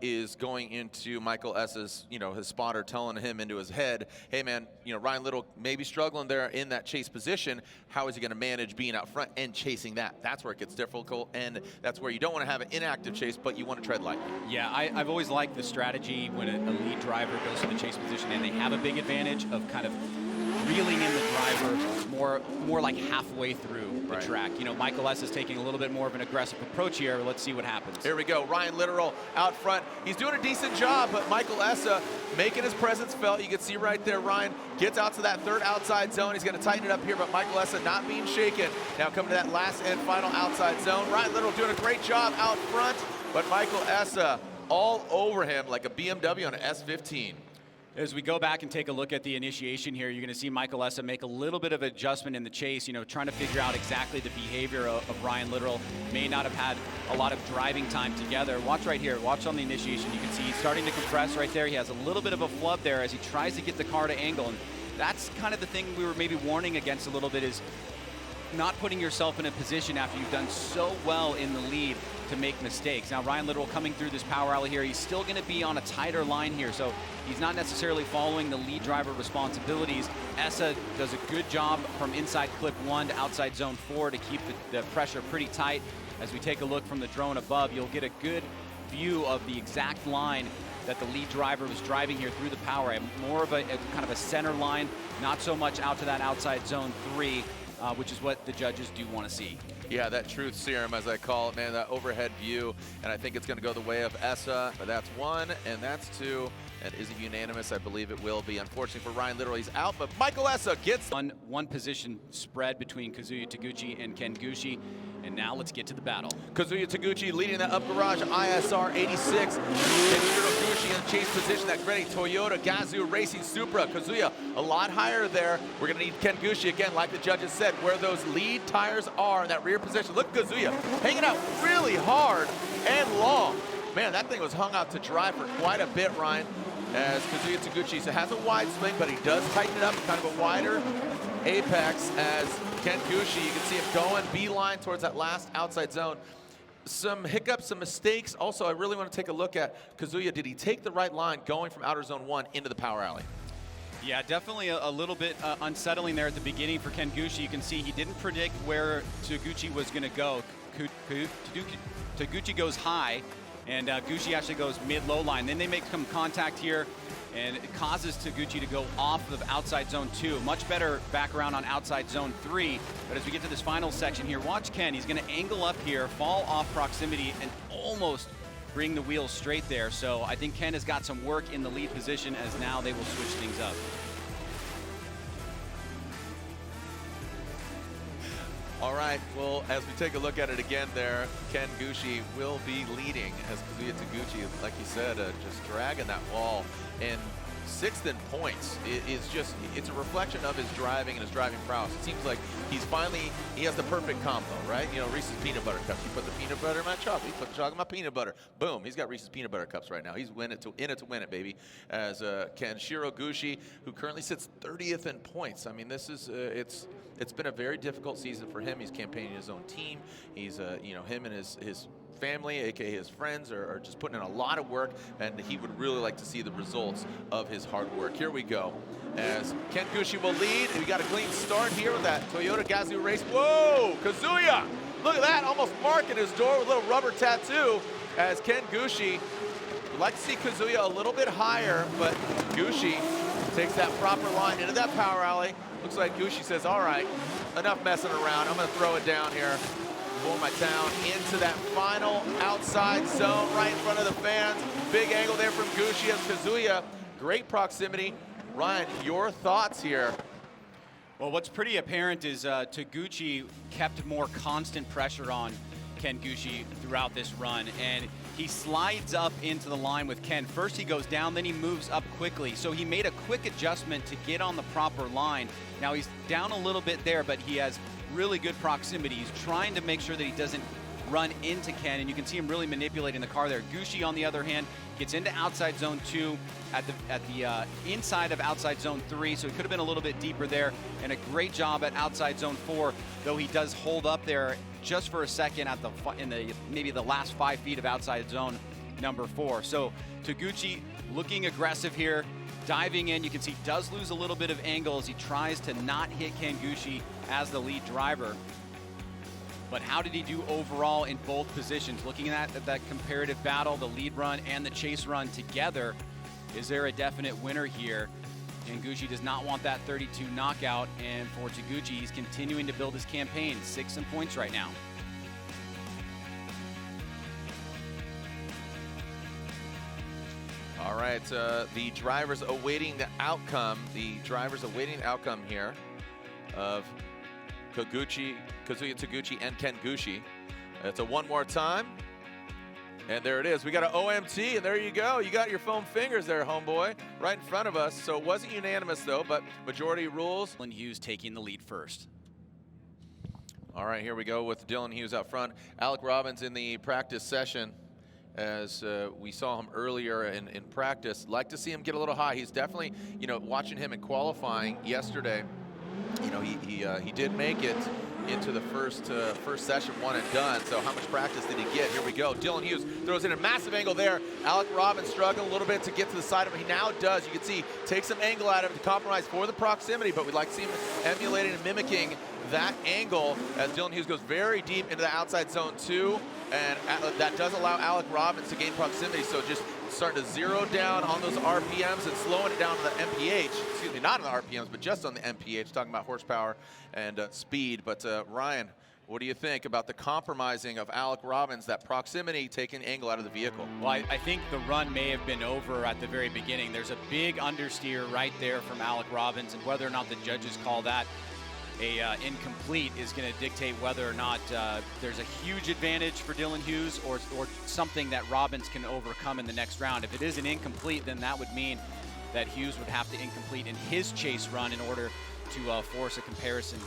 is going into Michael Essa's, his spotter, telling him into his head, hey man, Ryan Little may be struggling there in that chase position. How is he going to manage being out front and chasing that? That's where it gets difficult, and that's where you don't want to have an inactive chase, but you want to tread lightly. Yeah, I've always liked the strategy when a lead driver goes to the chase position and they have a big advantage of kind of reeling in the driver more like halfway through the track. Michael Essa is taking a little bit more of an aggressive approach here. Let's see what happens. Here we go. Ryan Little out front. He's doing a decent job, but Michael Essa making his presence felt. You can see right there, Ryan gets out to that third outside zone. He's going to tighten it up here, but Michael Essa not being shaken. Now coming to that last and final outside zone. Ryan Little doing a great job out front, but Michael Essa all over him like a BMW on an S15. As we go back and take a look at the initiation here, you're going to see Michael Essa make a little bit of adjustment in the chase, trying to figure out exactly the behavior of Ryan Little. May not have had a lot of driving time together. Watch right here. Watch on the initiation. You can see he's starting to compress right there. He has a little bit of a flub there as he tries to get the car to angle. And that's kind of the thing we were maybe warning against a little bit, is not putting yourself in a position after you've done so well in the lead to make mistakes. Now Ryan Little coming through this power alley here, he's still going to be on a tighter line here, so he's not necessarily following the lead driver responsibilities. Essa does a good job from inside clip 1 to outside zone 4 to keep the pressure pretty tight. As we take a look from the drone above, you'll get a good view of the exact line that the lead driver was driving here through the power alley. More of a kind of a center line, not so much out to that outside zone 3, which is what the judges do want to see. Yeah, that truth serum, as I call it, man, that overhead view, and I think it's going to go the way of Essa, but that's 1, and that's 2, and is it unanimous? I believe it will be. Unfortunately for Ryan Little, he's out, but Michael Essa gets one position spread between Kazuya Taguchi and Ken Gushi. And now let's get to the battle. Kazuya Taguchi leading that up garage, ISR 86. Kenshiro Gushi in chase position, that gritty Toyota Gazoo Racing Supra. Kazuya a lot higher there. We're gonna need Ken Gushi again, like the judges said, where those lead tires are in that rear position. Look at Kazuya hanging out really hard and long. Man, that thing was hung out to dry for quite a bit, Ryan. As Kazuya Taguchi has a wide swing, but he does tighten it up, kind of a wider apex. As Ken Gushi, you can see him going beeline towards that last outside zone. Some hiccups, some mistakes. Also, I really want to take a look at Kazuya. Did he take the right line going from outer zone 1 into the power alley? Yeah, definitely a little bit unsettling there at the beginning for Ken Gushi. You can see he didn't predict where Taguchi was going to go. Taguchi goes high, and Gushi actually goes mid-low line. Then they make some contact here, and it causes Taguchi to go off of outside zone 2. Much better back around on outside zone 3. But as we get to this final section here, watch Ken. He's going to angle up here, fall off proximity, and almost bring the wheels straight there. So I think Ken has got some work in the lead position, as now they will switch things up. All right, well, as we take a look at it again there, Ken Gushi will be leading as Kazuya Taguchi, like you said, just dragging that wall. And 6th in points it's a reflection of his driving and his driving prowess. It seems like he has the perfect combo, right? Reese's peanut butter cups. You put the peanut butter in my chocolate, you put the chocolate in my peanut butter. Boom, he's got Reese's peanut butter cups right now. He's in it to win it, baby. As Kenshiro Gushi, who currently sits 30th in points. I mean, this is, it's been a very difficult season for him. He's campaigning his own team. He's, him and his family, aka his friends, are just putting in a lot of work, and he would really like to see the results of his hard work. Here we go, as Ken Gushi will lead. We got a clean start here with that Toyota Gazoo race. Whoa, Kazuya! Look at that, almost marking his door with a little rubber tattoo. As Ken Gushi would like to see Kazuya a little bit higher, but Gushi takes that proper line into that power alley. Looks like Gushi says, all right, enough messing around. I'm gonna throw it down here. Pull my town into that final outside zone right in front of the fans. Big angle there from Gushi as Kazuya. Great proximity. Ryan, your thoughts here? Well, what's pretty apparent is Taguchi kept more constant pressure on Ken Gushi throughout this run, and he slides up into the line with Ken. First he goes down, then he moves up quickly. So he made a quick adjustment to get on the proper line. Now he's down a little bit there, but he has really good proximity. He's trying to make sure that he doesn't run into Ken, and you can see him really manipulating the car there. Gushi, on the other hand, gets into outside zone 2 at the inside of outside zone 3, so he could have been a little bit deeper there, and a great job at outside zone 4, though he does hold up there just for a second at maybe the last 5 feet of outside zone number 4. So Taguchi looking aggressive here, diving in. You can see does lose a little bit of angle as he tries to not hit Gushi as the lead driver. But how did he do overall in both positions? Looking at that comparative battle, the lead run and the chase run together, is there a definite winner here? And Gushi does not want that 32 knockout, and for Taguchi, he's continuing to build his campaign, 6 in points right now. All right, the drivers awaiting the outcome. The drivers awaiting the outcome here of Kazuya Taguchi and Ken Gushi. It's a one more time. And there it is. We got an OMT, and there you go. You got your foam fingers there, homeboy, right in front of us. So it wasn't unanimous, though, but majority rules. Dylan Hughes taking the lead first. All right, here we go with Dylan Hughes out front. Alec Robbins in the practice session, as we saw him earlier in practice. Like to see him get a little high. He's definitely, you know, watching him in qualifying yesterday, you know, he did make it into the first session, one and done. So how much practice did he get? Here we go. Dylan Hughes throws in a massive angle there. Alec Robbins struggling a little bit to get to the side of him. He now does. You can see takes some angle out of him to compromise for the proximity, but we'd like to see him emulating and mimicking that angle as Dylan Hughes goes very deep into the outside zone 2, and that does allow Alec Robbins to gain proximity. So just starting to zero down on those RPMs and slowing it down to the MPH. Excuse me, not on the RPMs, but just on the MPH, talking about horsepower and speed. But Ryan, what do you think about the compromising of Alec Robbins, that proximity taking angle out of the vehicle? Well, I think the run may have been over at the very beginning. There's a big understeer right there from Alec Robbins, and whether or not the judges call that a incomplete is going to dictate whether or not there's a huge advantage for Dylan Hughes or something that Robbins can overcome in the next round. If it is an incomplete, then that would mean that Hughes would have to incomplete in his chase run in order to force a comparison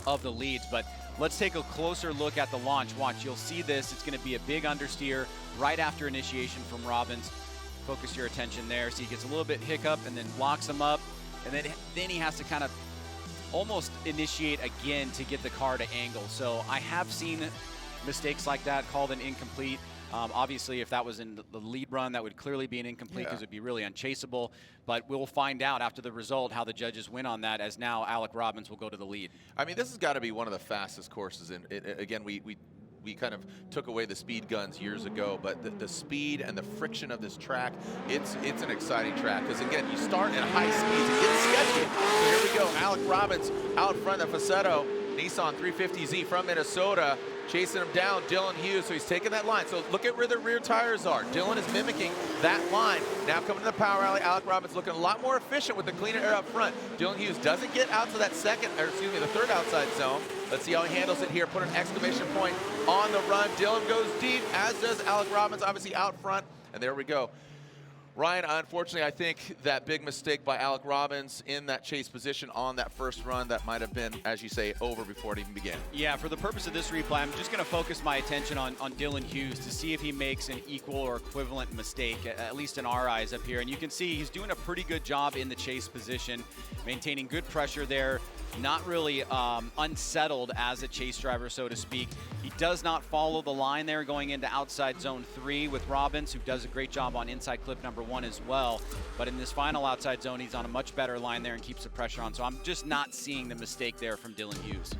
of the leads. But let's take a closer look at the launch. Watch, you'll see this. It's going to be a big understeer right after initiation from Robbins. Focus your attention there. So he gets a little bit hiccup and then locks him up, and then he has to kind of almost initiate again to get the car to angle. So I have seen mistakes like that called an incomplete. Obviously, if that was in the lead run, that would clearly be an incomplete because it would be really unchaseable. But we'll find out after the result how the judges win on that, as now Alec Robbins will go to the lead. I mean, this has got to be one of the fastest courses. Again, we kind of took away the speed guns years ago, but the speed and the friction of this track, it's an exciting track. Because again, you start at high speeds, it gets sketchy. So here we go, Alec Robbins out in front of Facetto, Nissan 350Z from Minnesota, chasing him down, Dylan Hughes, so he's taking that line. So look at where the rear tires are. Dylan is mimicking that line. Now coming to the power alley, Alec Robbins looking a lot more efficient with the cleaner air up front. Dylan Hughes doesn't get out to that the third outside zone. Let's see how he handles it here. Put an exclamation point on the run. Dylan goes deep, as does Alec Robbins, obviously out front. And there we go. Ryan, unfortunately, I think that big mistake by Alec Robbins in that chase position on that first run, that might have been, as you say, over before it even began. Yeah, for the purpose of this replay, I'm just going to focus my attention on Dylan Hughes to see if he makes an equal or equivalent mistake, at least in our eyes up here. And you can see he's doing a pretty good job in the chase position, maintaining good pressure there, not really unsettled as a chase driver, so to speak. He does not follow the line there going into outside zone 3 with Robbins, who does a great job on inside clip number 1 as well. But in this final outside zone, he's on a much better line there and keeps the pressure on. So I'm just not seeing the mistake there from Dylan Hughes.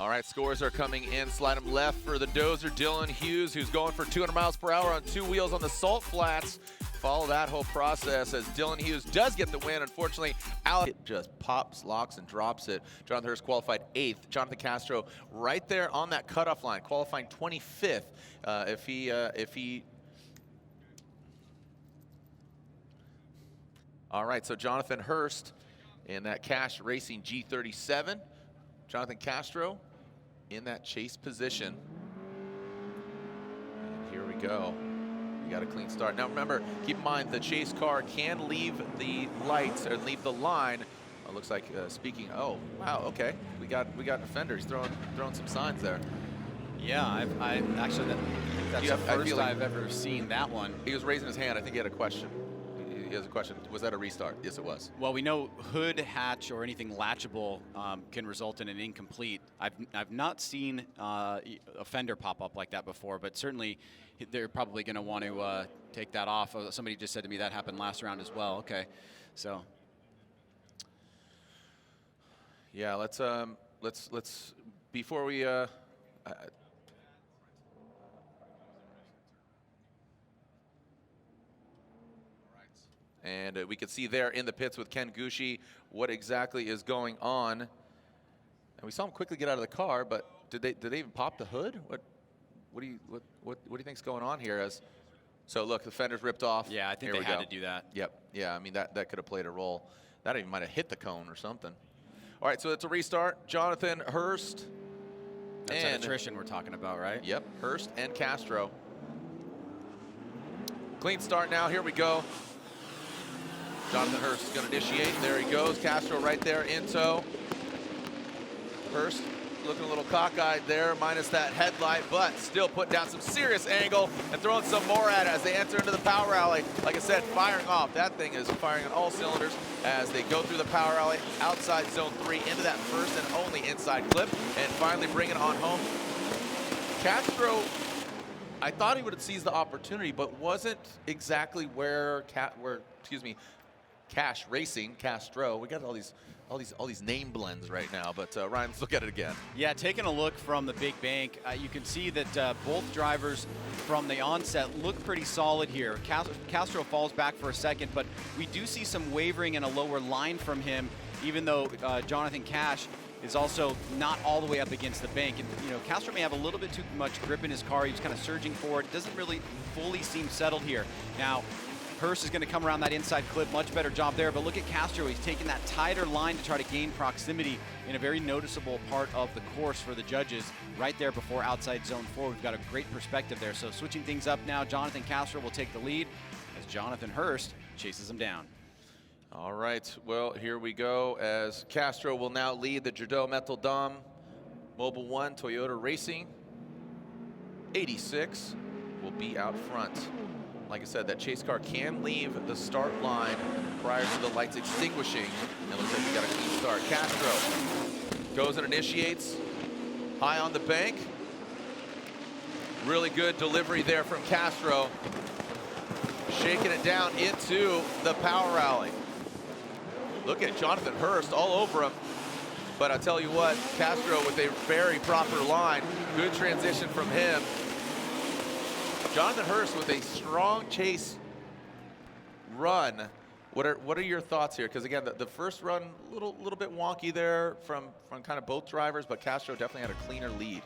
All right, scores are coming in. Slide him left for the dozer, Dylan Hughes, who's going for 200 miles per hour on 2 wheels on the salt flats. Follow that whole process as Dylan Hughes does get the win. Unfortunately, Alec just pops, locks, and drops it. Jonathan Hurst qualified 8th. Jonathan Castro right there on that cutoff line, qualifying 25th. If he. All right, so Jonathan Hurst in that Cash Racing G37. Jonathan Castro in that chase position. And here we go. We got a clean start. Now remember, keep in mind the chase car can leave the lights or leave the line. It looks like speaking. Oh wow, okay. We got offenders throwing some signs there. Yeah, I actually that's the first I've ever seen that one. He was raising his hand. I think he had a question. he has a question. Was that a restart? Yes, it was. Well, we know hood, hatch, or anything latchable can result in an incomplete. I've not seen a fender pop up like that before, but certainly they're probably going to want to take that off. Somebody just said to me that happened last round as well. Okay, so. Yeah, let's before we and we could see there in the pits with Ken Gushi what exactly is going on. And we saw him quickly get out of the car, but did they even pop the hood? What do you think's going on here? So look, the fender's ripped off. Yeah, I think they had to do that. Yep. Yeah, I mean that could have played a role. That even might have hit the cone or something. All right, so it's a restart. Jonathan Hurst. That's an attrition we're talking about, right? Yep, Hurst and Castro. Clean start now, here we go. Jonathan Hurst is gonna initiate, there he goes. Castro right there in tow. Hurst looking a little cockeyed there, minus that headlight, but still putting down some serious angle and throwing some more at it as they enter into the power alley. Like I said, firing off. That thing is firing on all cylinders as they go through the power alley, outside zone 3, into that first and only inside clip, and finally bring it on home. Castro, I thought he would have seized the opportunity, but wasn't exactly where Cash Racing, Castro. We got all these name blends right now, but Ryan, let's look at it again. Yeah, taking a look from the big bank, you can see that both drivers from the onset look pretty solid here. Castro falls back for a second, but we do see some wavering and a lower line from him, even though Jonathan Cash is also not all the way up against the bank. And you know, Castro may have a little bit too much grip in his car. He was kind of surging forward. Doesn't really fully seem settled here. Now, Hurst is going to come around that inside clip, much better job there, but look at Castro. He's taking that tighter line to try to gain proximity in a very noticeable part of the course for the judges, right there before outside zone 4. We've got a great perspective there. So switching things up now, Jonathan Castro will take the lead as Jonathan Hurst chases him down. All right, well, here we go as Castro will now lead the Judo Metal Dom Mobile 1 Toyota Racing. 86 will be out front. Like I said, that chase car can leave the start line prior to the lights extinguishing. It looks like we got a clean start. Castro goes and initiates high on the bank. Really good delivery there from Castro. Shaking it down into the power alley. Look at Jonathan Hurst all over him. But I'll tell you what, Castro with a very proper line. Good transition from him. Jonathan Hurst with a strong chase run. What are your thoughts here? Because again, the first run, little bit wonky there from kind of both drivers, but Castro definitely had a cleaner lead.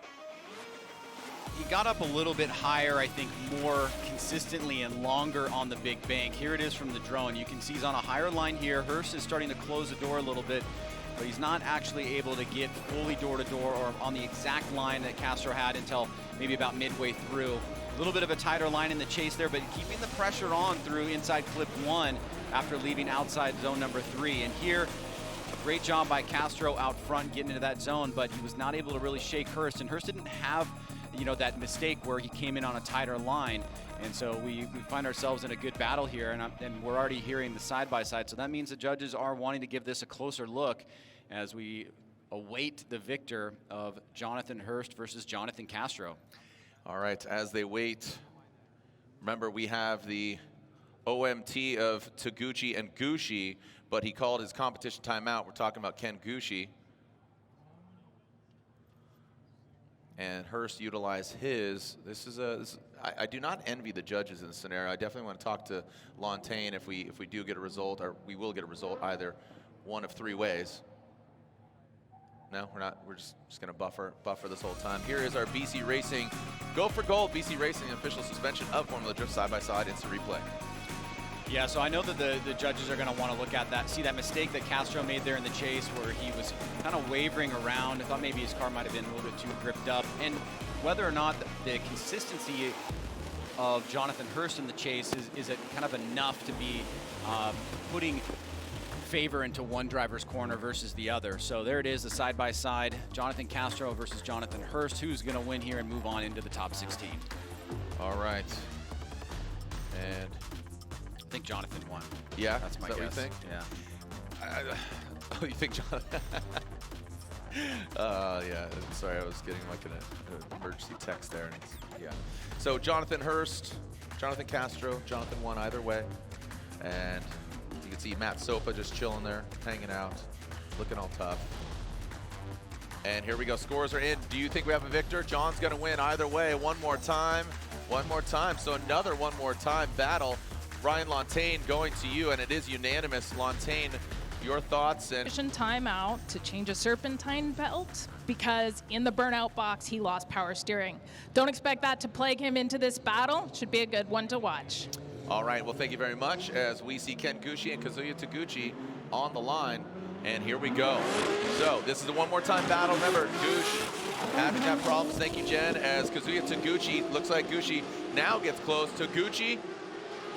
He got up a little bit higher, I think, more consistently and longer on the big bank. Here it is from the drone. You can see he's on a higher line here. Hurst is starting to close the door a little bit, but he's not actually able to get fully door-to-door or on the exact line that Castro had until maybe about midway through. A little bit of a tighter line in the chase there, but keeping the pressure on through inside clip 1 after leaving outside zone number 3. And here, a great job by Castro out front getting into that zone, but he was not able to really shake Hurst. And Hurst didn't have, you know, that mistake where he came in on a tighter line. And so we find ourselves in a good battle here, and we're already hearing the side-by-side. So that means the judges are wanting to give this a closer look as we await the victor of Jonathan Hurst versus Jonathan Castro. All right, as they wait, remember we have the OMT of Taguchi and Gushi, but he called his competition timeout. We're talking about Ken Gushi. And Hurst utilized his. I do not envy the judges in this scenario. I definitely want to talk to Lontaine if we do get a result, or we will get a result either one of 3 ways. No, we're not. We're just going to buffer this whole time. Here is our BC Racing Go for Gold. BC Racing official suspension of Formula Drift side-by-side. Instant replay. Yeah, so I know that the judges are going to want to look at that, see that mistake that Castro made there in the chase where he was kind of wavering around. I thought maybe his car might have been a little bit too gripped up. And whether or not the consistency of Jonathan Hurst in the chase is it kind of enough to be putting favor into one driver's corner versus the other. So there it is, the side-by-side, Jonathan Castro versus Jonathan Hurst. Who's going to win here and move on into the top 16? All right. And I think Jonathan won. Yeah, That's my is that guess. What you think? Yeah. Oh, you think Jonathan? Yeah, sorry, I was getting like an emergency text there. And yeah. So Jonathan Hurst, Jonathan Castro, Jonathan won either way. And you can see Matt Sopa just chilling there, hanging out, looking all tough. And here we go, scores are in. Do you think we have a victor? John's gonna win either way. One more time. So another one more time battle. Ryan Lontaine going to you, and it is unanimous. Lontaine, your thoughts? And timeout to change a serpentine belt because in the burnout box he lost power steering. Don't expect that to plague him into this battle. Should be a good one to watch. all right, well, thank you very much as we see Ken Gushi and Kazuya Taguchi on the line. And here we go. So this is a one more time battle. Remember, Gush having that problems. Thank you, Jen, as Kazuya Taguchi, looks like Gushi now gets close. Taguchi,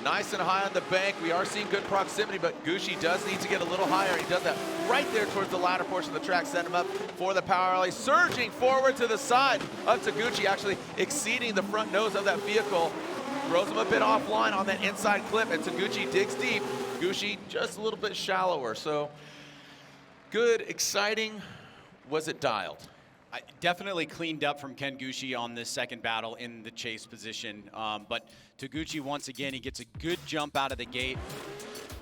nice and high on the bank. We are seeing good proximity, but Gushi does need to get a little higher. He does that right there towards the latter portion of the track, set him up for the power alley. Surging forward to the side of Taguchi, actually exceeding the front nose of that vehicle. Throws him a bit offline on that inside clip, and Taguchi digs deep. Gushi just a little bit shallower. So good, exciting. Was it dialed? Definitely cleaned up from Ken Gushi on this second battle in the chase position. But Taguchi, once again, he gets a good jump out of the gate.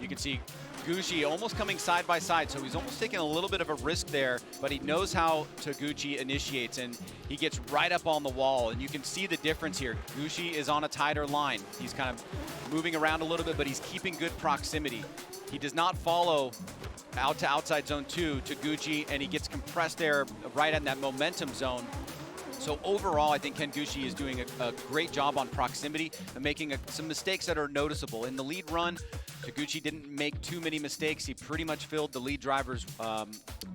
You can see Gushi almost coming side by side, so he's almost taking a little bit of a risk there, but he knows how Taguchi initiates, and he gets right up on the wall, and you can see the difference here. Gushi is on a tighter line. He's kind of moving around a little bit, but he's keeping good proximity. He does not follow out to outside zone 2 to Gucci, and he gets compressed there right in that momentum zone. So overall, I think Ken Gushi is doing a great job on proximity and making some mistakes that are noticeable. In the lead run, Taguchi didn't make too many mistakes. He pretty much filled the lead driver's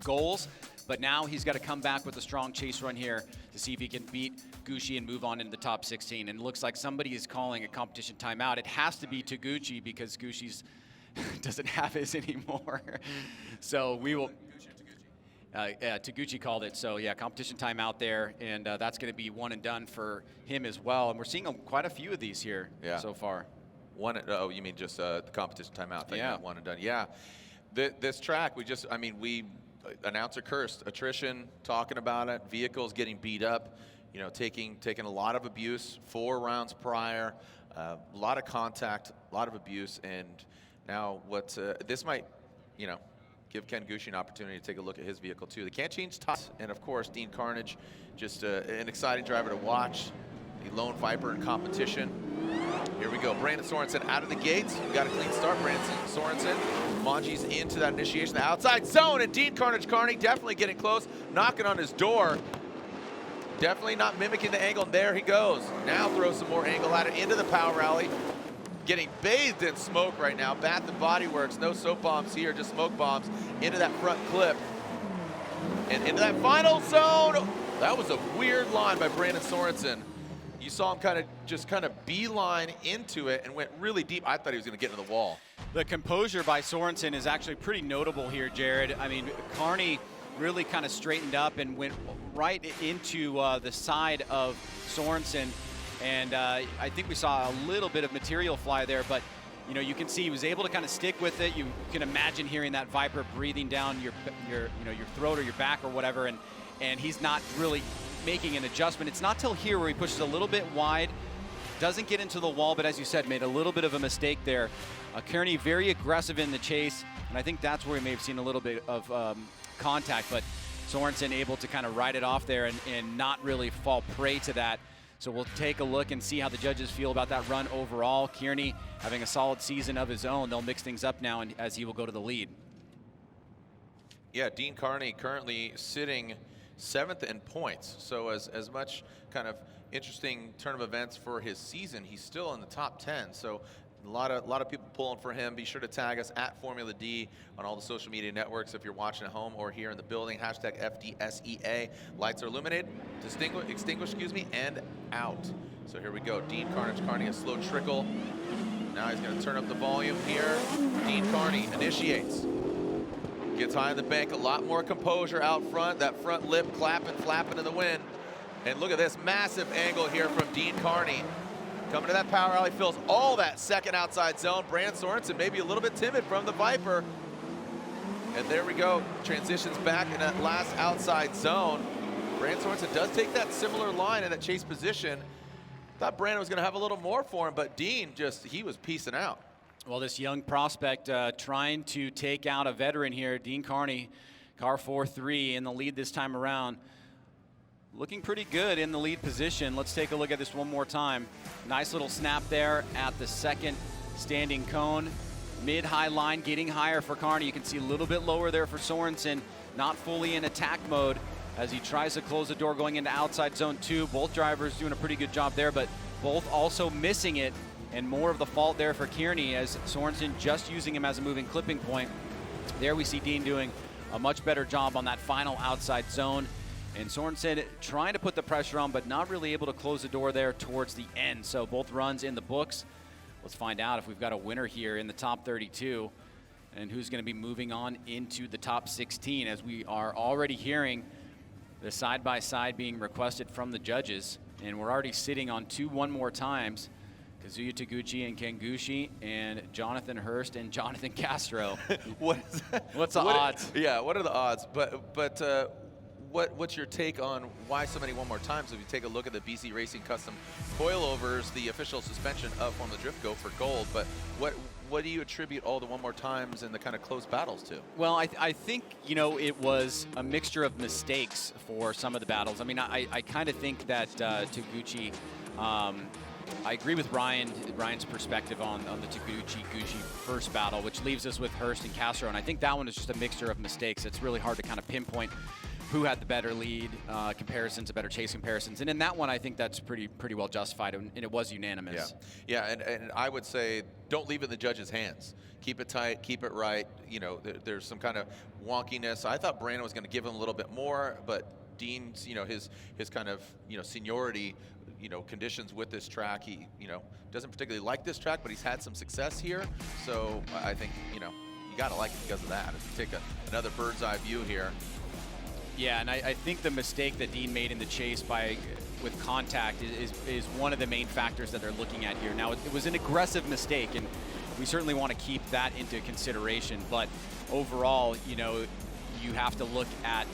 goals, but now he's got to come back with a strong chase run here to see if he can beat Gushi and move on into the top 16. And it looks like somebody is calling a competition timeout. It has to be Taguchi because Gushi's doesn't have his anymore. So we will. Taguchi called it. So yeah, competition timeout there, and that's going to be one and done for him as well. And we're seeing quite a few of these here so far. One, oh, you mean just the competition timeout? Yeah. One and done. Yeah. This track, we announcer cursed, attrition, talking about it, vehicles getting beat up, you know, taking a lot of abuse 4 rounds prior, a lot of contact, a lot of abuse, and now what this might, you know, give Ken Gushi an opportunity to take a look at his vehicle too. They can't change tops, and of course Dean Carnage, just an exciting driver to watch, the lone viper in competition. Here we go, Brandon Sorensen out of the gates. We got a clean start, Brandon Sorensen. Manji's into that initiation, the outside zone, and Dean Carnage Kearney definitely getting close, knocking on his door. Definitely not mimicking the angle, and there he goes. Now throws some more angle at it into the power alley. Getting bathed in smoke right now. Bath and Body Works, no soap bombs here, just smoke bombs into that front clip. And into that final zone. That was a weird line by Brandon Sorensen. You saw him kind of beeline into it and went really deep. I thought he was going to get into the wall. The composure by Sorensen is actually pretty notable here, Jared. I mean, Kearney really kind of straightened up and went right into the side of Sorensen. And I think we saw a little bit of material fly there, but you know, you can see he was able to kind of stick with it. You can imagine hearing that Viper breathing down your throat or your back or whatever, and he's not really making an adjustment. It's not till here where he pushes a little bit wide, doesn't get into the wall, but as you said, made a little bit of a mistake there. Kearney very aggressive in the chase, and I think that's where he may have seen a little bit of contact, but Sorensen able to kind of ride it off there and not really fall prey to that. So we'll take a look and see how the judges feel about that run overall. Kearney having a solid season of his own. They'll mix things up now as he will go to the lead. Yeah, Dean Kearney currently sitting 7th in points. So as much kind of interesting turn of events for his season, he's still in the top 10. So a lot of people pulling for him. Be sure to tag us at Formula D on all the social media networks if you're watching at home or here in the building. Hashtag FDSEA. Lights are illuminated, extinguished, and out. So here we go. Dean Carnage Kearney, a slow trickle. Now he's going to turn up the volume here. Dean Kearney initiates. Gets high in the bank, a lot more composure out front. That front lip clapping, flapping in the wind. And look at this massive angle here from Dean Kearney. Coming to that power alley, fills all that second outside zone. Brandon Sorensen maybe a little bit timid from the Viper. And there we go, transitions back in that last outside zone. Brandon Sorensen does take that similar line in that chase position. Thought Brandon was gonna have a little more for him, but Dean he was piecing out. Well, this young prospect trying to take out a veteran here, Dean Kearney, car 4-3 in the lead this time around. Looking pretty good in the lead position. Let's take a look at this one more time. Nice little snap there at the second standing cone. Mid-high line getting higher for Kearney. You can see a little bit lower there for Sorensen. Not fully in attack mode as he tries to close the door going into outside zone 2. Both drivers doing a pretty good job there, but both also missing it. And more of the fault there for Kearney as Sorensen just using him as a moving clipping point. There we see Dean doing a much better job on that final outside zone. And Sorensen trying to put the pressure on, but not really able to close the door there towards the end. So both runs in the books. Let's find out if we've got a winner here in the top 32 and who's going to be moving on into the top 16, as we are already hearing the side-by-side being requested from the judges. And we're already sitting on 2 one more times. Kazuya Taguchi and Ken Gushi and Jonathan Hurst and Jonathan Castro. What's the odds? Yeah, what are the odds? What's your take on why so many one more times? If you take a look at the BC Racing Custom coilovers, the official suspension of Formula Drift Go for gold, but what do you attribute all the one more times and the kind of close battles to? Well, I think, you know, it was a mixture of mistakes for some of the battles. I mean, I kind of think that Taguchi, I agree with Ryan's perspective on the Taguchi-Gushi first battle, which leaves us with Hurst and Castro, and I think that one is just a mixture of mistakes. It's really hard to kind of pinpoint who had the better lead comparisons, the better chase comparisons. And in that one, I think that's pretty well justified, and it was unanimous. Yeah, and I would say don't leave it in the judge's hands. Keep it tight, keep it right. You know, there's some kind of wonkiness. I thought Brandon was going to give him a little bit more, but Dean's, you know, his kind of, you know, seniority, you know, conditions with this track. He, you know, doesn't particularly like this track, but he's had some success here. So I think, you know, you got to like it because of that. If you take another bird's eye view here. Yeah, and I think the mistake that Dean made in the chase with contact is one of the main factors that they're looking at here. Now, it was an aggressive mistake, and we certainly want to keep that into consideration. But overall, you know, you have to look at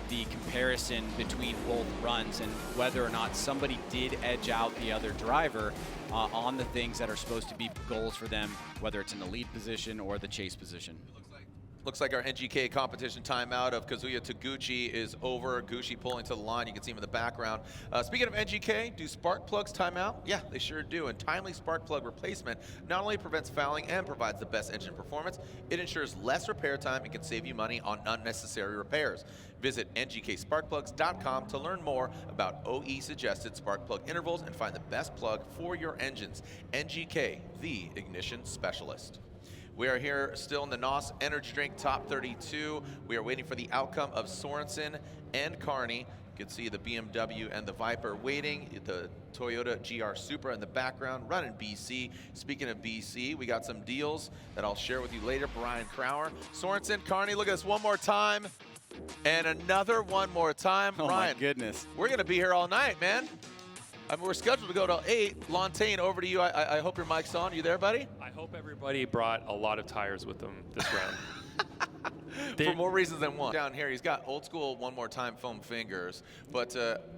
the comparison between both runs and whether or not somebody did edge out the other driver on the things that are supposed to be goals for them, whether it's in the lead position or the chase position. Looks like our NGK competition timeout of Kazuya Taguchi is over. Gushi pulling to the line. You can see him in the background. Speaking of NGK, do spark plugs time out? Yeah, they sure do. And timely spark plug replacement not only prevents fouling and provides the best engine performance, it ensures less repair time and can save you money on unnecessary repairs. Visit ngksparkplugs.com to learn more about OE-suggested spark plug intervals and find the best plug for your engines. NGK, the ignition specialist. We are here still in the NOS Energy Drink Top 32. We are waiting for the outcome of Sorensen and Kearney. You can see the BMW and the Viper waiting. The Toyota GR Supra in the background, running BC. Speaking of BC, we got some deals that I'll share with you later. Brian Crowder, Sorensen, Kearney, look at this one more time. And another one more time. Oh, Brian, my goodness. We're going to be here all night, man. I mean, we're scheduled to go till 8. Lontaine, over to you. I hope your mic's on. You there, buddy? I hope everybody brought a lot of tires with them this round. For more reasons than one. Down here, he's got old school one more time foam fingers, but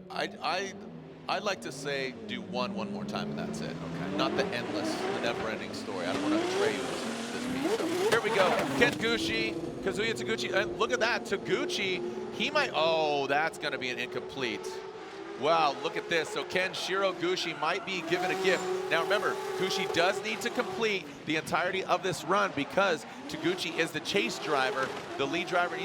I'd like to say do one more time and that's it. Okay. Not the endless, the never-ending story. I don't want to betray you this week. So here we go. Ken Gushi, Kazuya Taguchi, and look at that. Taguchi, he might. Oh, that's going to be an incomplete. Wow, look at this. So Kenshiro Gushi might be given a gift. Now remember, Gushi does need to complete the entirety of this run because Taguchi is the chase driver. The lead driver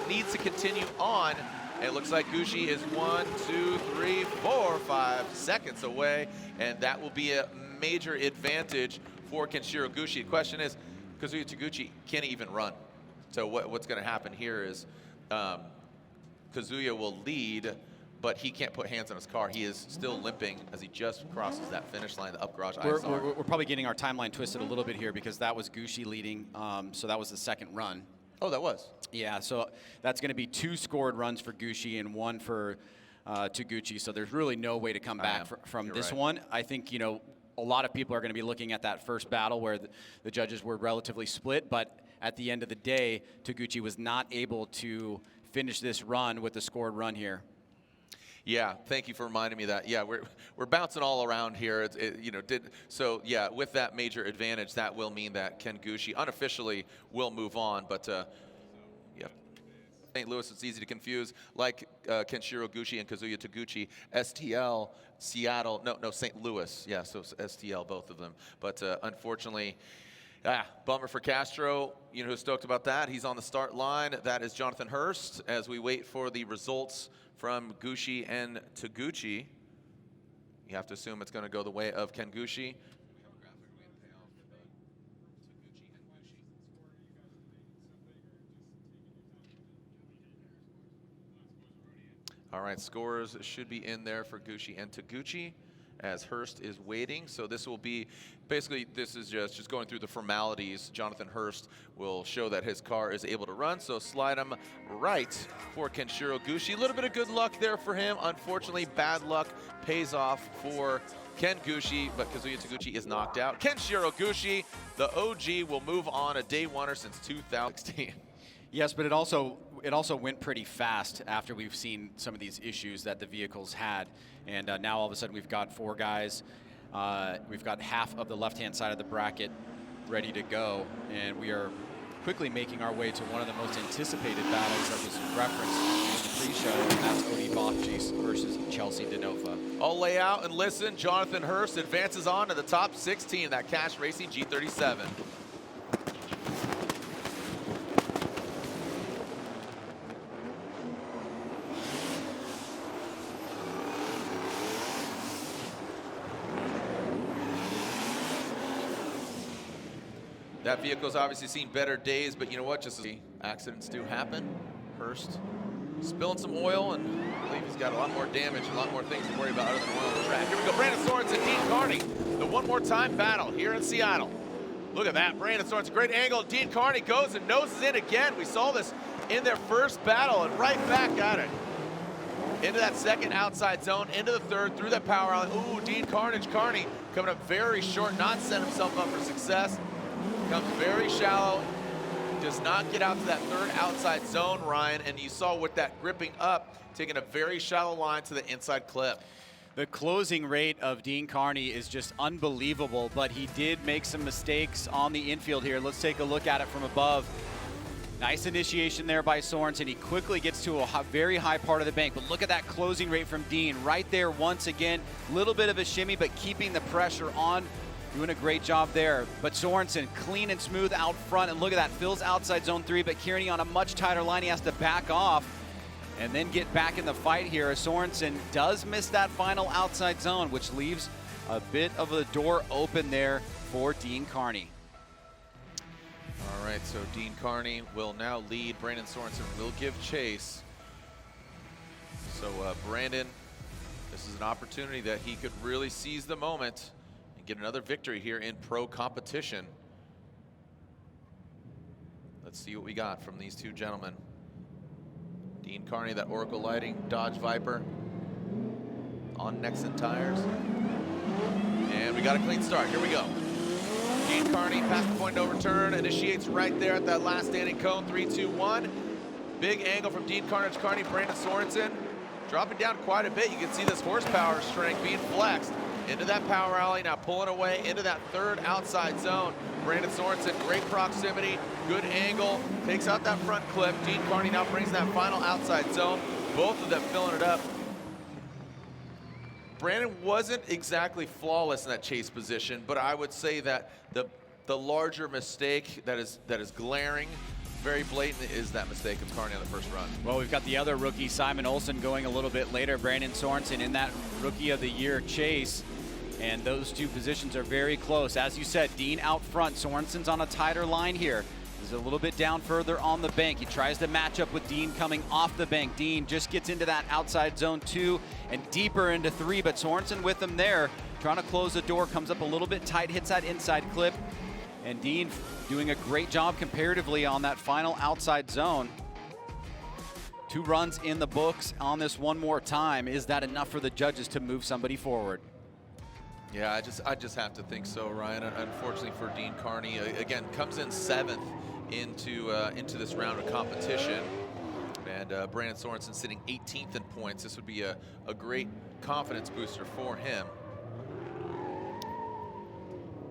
needs to continue on. And it looks like Gushi is 1, 2, 3, 4, 5 seconds away. And that will be a major advantage for Kenshiro Gushi. The question is, Kazuya Taguchi can't even run. So what's going to happen here is Kazuya will lead, but he can't put hands on his car. He is still limping as he just crosses that finish line, the up garage ISR. We're probably getting our timeline twisted a little bit here because that was Gushi leading, so that was the second run. Oh, that was? Yeah, so that's going to be 2 scored runs for Gushi and 1 for Taguchi, so there's really no way to come back from this one. I think, you know, a lot of people are going to be looking at that first battle where the judges were relatively split, but at the end of the day, Taguchi was not able to finish this run with the scored run here. Yeah, thank you for reminding me of that. Yeah, we're bouncing all around here. So yeah, with that major advantage, that will mean that Ken Gushi unofficially will move on. But yeah, St. Louis, it's easy to confuse. Like Kenshiro Gushi and Kazuya Taguchi, STL, Seattle. No, St. Louis. Yeah, so STL, both of them. But unfortunately. Bummer for Castro. You know who's stoked about that? He's on the start line. That is Jonathan Hurst. As we wait for the results from Gushi and Taguchi, you have to assume it's going to go the way of Ken Gushi. All right, scores should be in there for Gushi and Taguchi as Hurst is waiting. So this will be, basically this is just going through the formalities. Jonathan Hurst will show that his car is able to run, so slide him right for Kenshiro Gushi. A little bit of good luck there for him. Unfortunately, bad luck pays off for Ken Gushi, but Kazuya Taguchi is knocked out. Kenshiro Gushi, the OG, will move on, a day oneer since 2016. Yes, but it also went pretty fast after we've seen some of these issues that the vehicles had. And now all of a sudden we've got 4 guys. We've got half of the left-hand side of the bracket ready to go. And we are quickly making our way to one of the most anticipated battles that was referenced in the pre-show, and that's Odie Bakchis versus Chelsea Denofa. I'll lay out and listen. Jonathan Hurst advances on to the top 16, that Cash Racing G37. That vehicle's obviously seen better days, but you know what? Just accidents do happen. Hurst spilling some oil, and I believe he's got a lot more damage, a lot more things to worry about other than oil on the track. Here we go, Brandon Sorensen, Dean Kearney, the one more time battle here in Seattle. Look at that, Brandon Sorensen, great angle. Dean Kearney goes and noses in again. We saw this in their first battle, and right back at it. Into that second outside zone, into the third, through that power alley. Ooh, Dean Kearney coming up very short, not setting himself up for success. Comes very shallow, does not get out to that third outside zone, Ryan, and you saw with that gripping up, taking a very shallow line to the inside clip. The closing rate of Dean Kearney is just unbelievable, but he did make some mistakes on the infield here. Let's take a look at it from above. Nice initiation there by Sorensen. He quickly gets to a very high part of the bank, but look at that closing rate from Dean. Right there once again, little bit of a shimmy, but keeping the pressure on. Doing a great job there, but Sorensen clean and smooth out front, and look at that, fills outside zone 3, but Kearney on a much tighter line. He has to back off and then get back in the fight here. Sorensen does miss that final outside zone, which leaves a bit of a door open there for Dean Kearney. All right, so Dean Kearney will now lead. Brandon Sorensen will give chase. So Brandon, this is an opportunity that he could really seize the moment get another victory here in pro competition. Let's see what we got from these two gentlemen. Dean Kearney, that Oracle Lighting Dodge Viper on Nexen tires. And we got a clean start. Here we go. Dean Kearney past the point no return, initiates right there at that last standing cone, 3, 2, 1. Big angle from Dean Kearney, Brandon Sorensen. Dropping down quite a bit. You can see this horsepower strength being flexed. Into that power alley, now pulling away into that third outside zone. Brandon Sorensen, great proximity, good angle, takes out that front clip. Dean Kearney now brings that final outside zone. Both of them filling it up. Brandon wasn't exactly flawless in that chase position, but I would say that the larger mistake that is glaring, very blatant, is that mistake of Kearney on the first run. Well, we've got the other rookie, Simon Olsen, going a little bit later. Brandon Sorensen in that Rookie of the Year chase. And those two positions are very close. As you said, Dean out front. Sorensen's on a tighter line here. He's a little bit down further on the bank. He tries to match up with Dean coming off the bank. Dean just gets into that outside zone 2 and deeper into 3, but Sorensen with him there, trying to close the door, comes up a little bit tight, hits that inside clip. And Dean doing a great job comparatively on that final outside zone. 2 runs in the books on this one more time. Is that enough for the judges to move somebody forward? Yeah, I just have to think so, Ryan. Unfortunately for Dean Kearney, again, comes in 7th into this round of competition. And Brandon Sorensen sitting 18th in points. This would be a great confidence booster for him.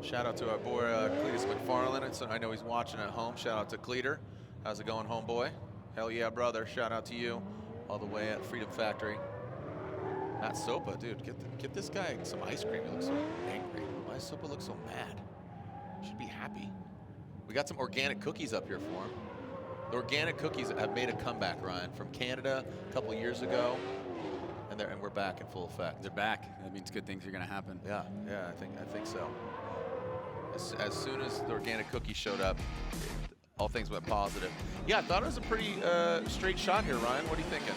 Shout out to our boy Cletus McFarland. I know he's watching at home. Shout out to Cleater. How's it going, homeboy? Hell yeah, brother. Shout out to you all the way at Freedom Factory. Not Sopa, dude. Get this guy some ice cream. He looks so angry. Why does Sopa look so mad? Should be happy. We got some organic cookies up here for him. The organic cookies have made a comeback, Ryan, from Canada a couple years ago, and we're back in full effect. They're back. That means good things are going to happen. Yeah, I think so. As soon as the organic cookie showed up, all things went positive. Yeah, I thought it was a pretty straight shot here, Ryan. What are you thinking?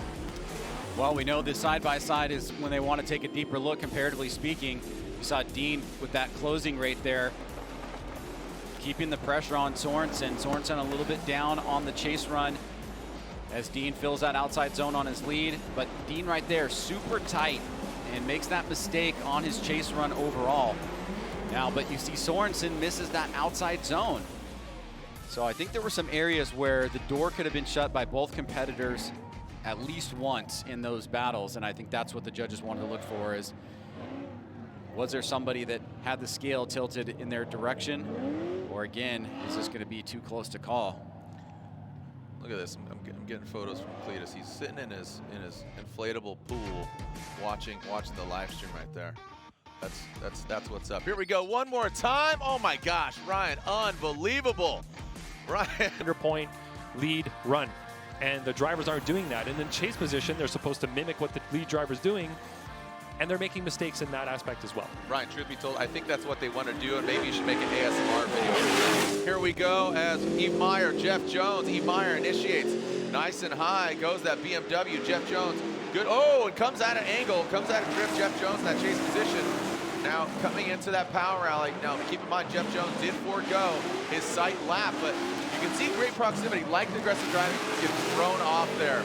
Well, we know this side-by-side is when they want to take a deeper look, comparatively speaking. You saw Dean with that closing rate there, keeping the pressure on Sorensen. Sorensen a little bit down on the chase run as Dean fills that outside zone on his lead. But Dean right there, super tight, and makes that mistake on his chase run overall. Now, but you see Sorensen misses that outside zone. So I think there were some areas where the door could have been shut by both competitors at least once in those battles, and I think that's what the judges wanted to look for is, was there somebody that had the scale tilted in their direction? Or again, is this gonna be too close to call? Look at this, I'm getting photos from Cletus. He's sitting in his inflatable pool watching the live stream right there. That's what's up. Here we go, one more time. Oh my gosh, Ryan, unbelievable. Ryan. 100-point lead run. And the drivers aren't doing that. And in chase position, they're supposed to mimic what the lead driver's doing, and they're making mistakes in that aspect as well. Ryan, truth be told, I think that's what they want to do, and maybe you should make an ASMR video. Here we go as Eve Meyer, Jeff Jones. Eve Meyer initiates nice and high, goes that BMW, Jeff Jones. Good, oh, it comes out of angle, comes out of drift, Jeff Jones in that chase position. Now coming into that power rally. Now keep in mind, Jeff Jones did forego his sight lap, but you can see great proximity, like the aggressive driving, gets thrown off there.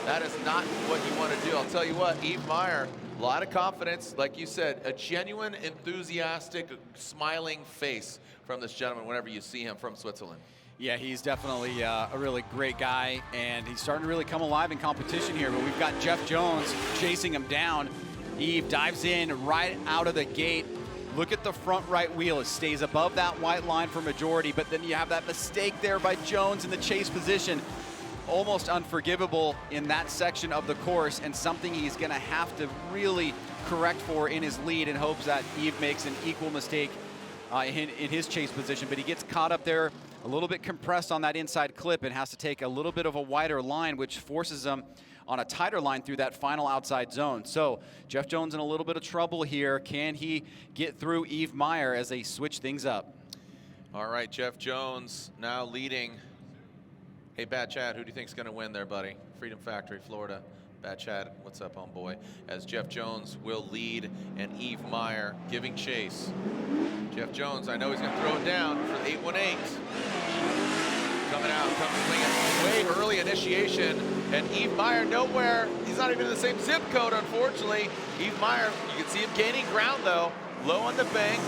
That is not what you want to do. I'll tell you what, Eve Meyer, a lot of confidence, like you said, a genuine, enthusiastic, smiling face from this gentleman whenever you see him from Switzerland. Yeah, he's definitely a really great guy, and he's starting to really come alive in competition here, but we've got Jeff Jones chasing him down. Eve dives in right out of the gate. Look at the front right wheel. It stays above that white line for majority, but then you have that mistake there by Jones in the chase position. Almost unforgivable in that section of the course, and something he's gonna have to really correct for in his lead in hopes that Eve makes an equal mistake in his chase position. But he gets caught up there a little bit compressed on that inside clip and has to take a little bit of a wider line, which forces him on a tighter line through that final outside zone. So Jeff Jones in a little bit of trouble here. Can he get through Eve Meyer as they switch things up? All right, Jeff Jones now leading. Hey, Bad Chad, who do you think's gonna win there, buddy? Freedom Factory, Florida. Bad Chad, what's up, homeboy? As Jeff Jones will lead and Eve Meyer giving chase. Jeff Jones, I know he's gonna throw it down for the 818. Coming out, comes swinging, way early initiation, and Eve Meyer nowhere. He's not even in the same zip code, unfortunately. Eve Meyer, you can see him gaining ground though, low on the bank.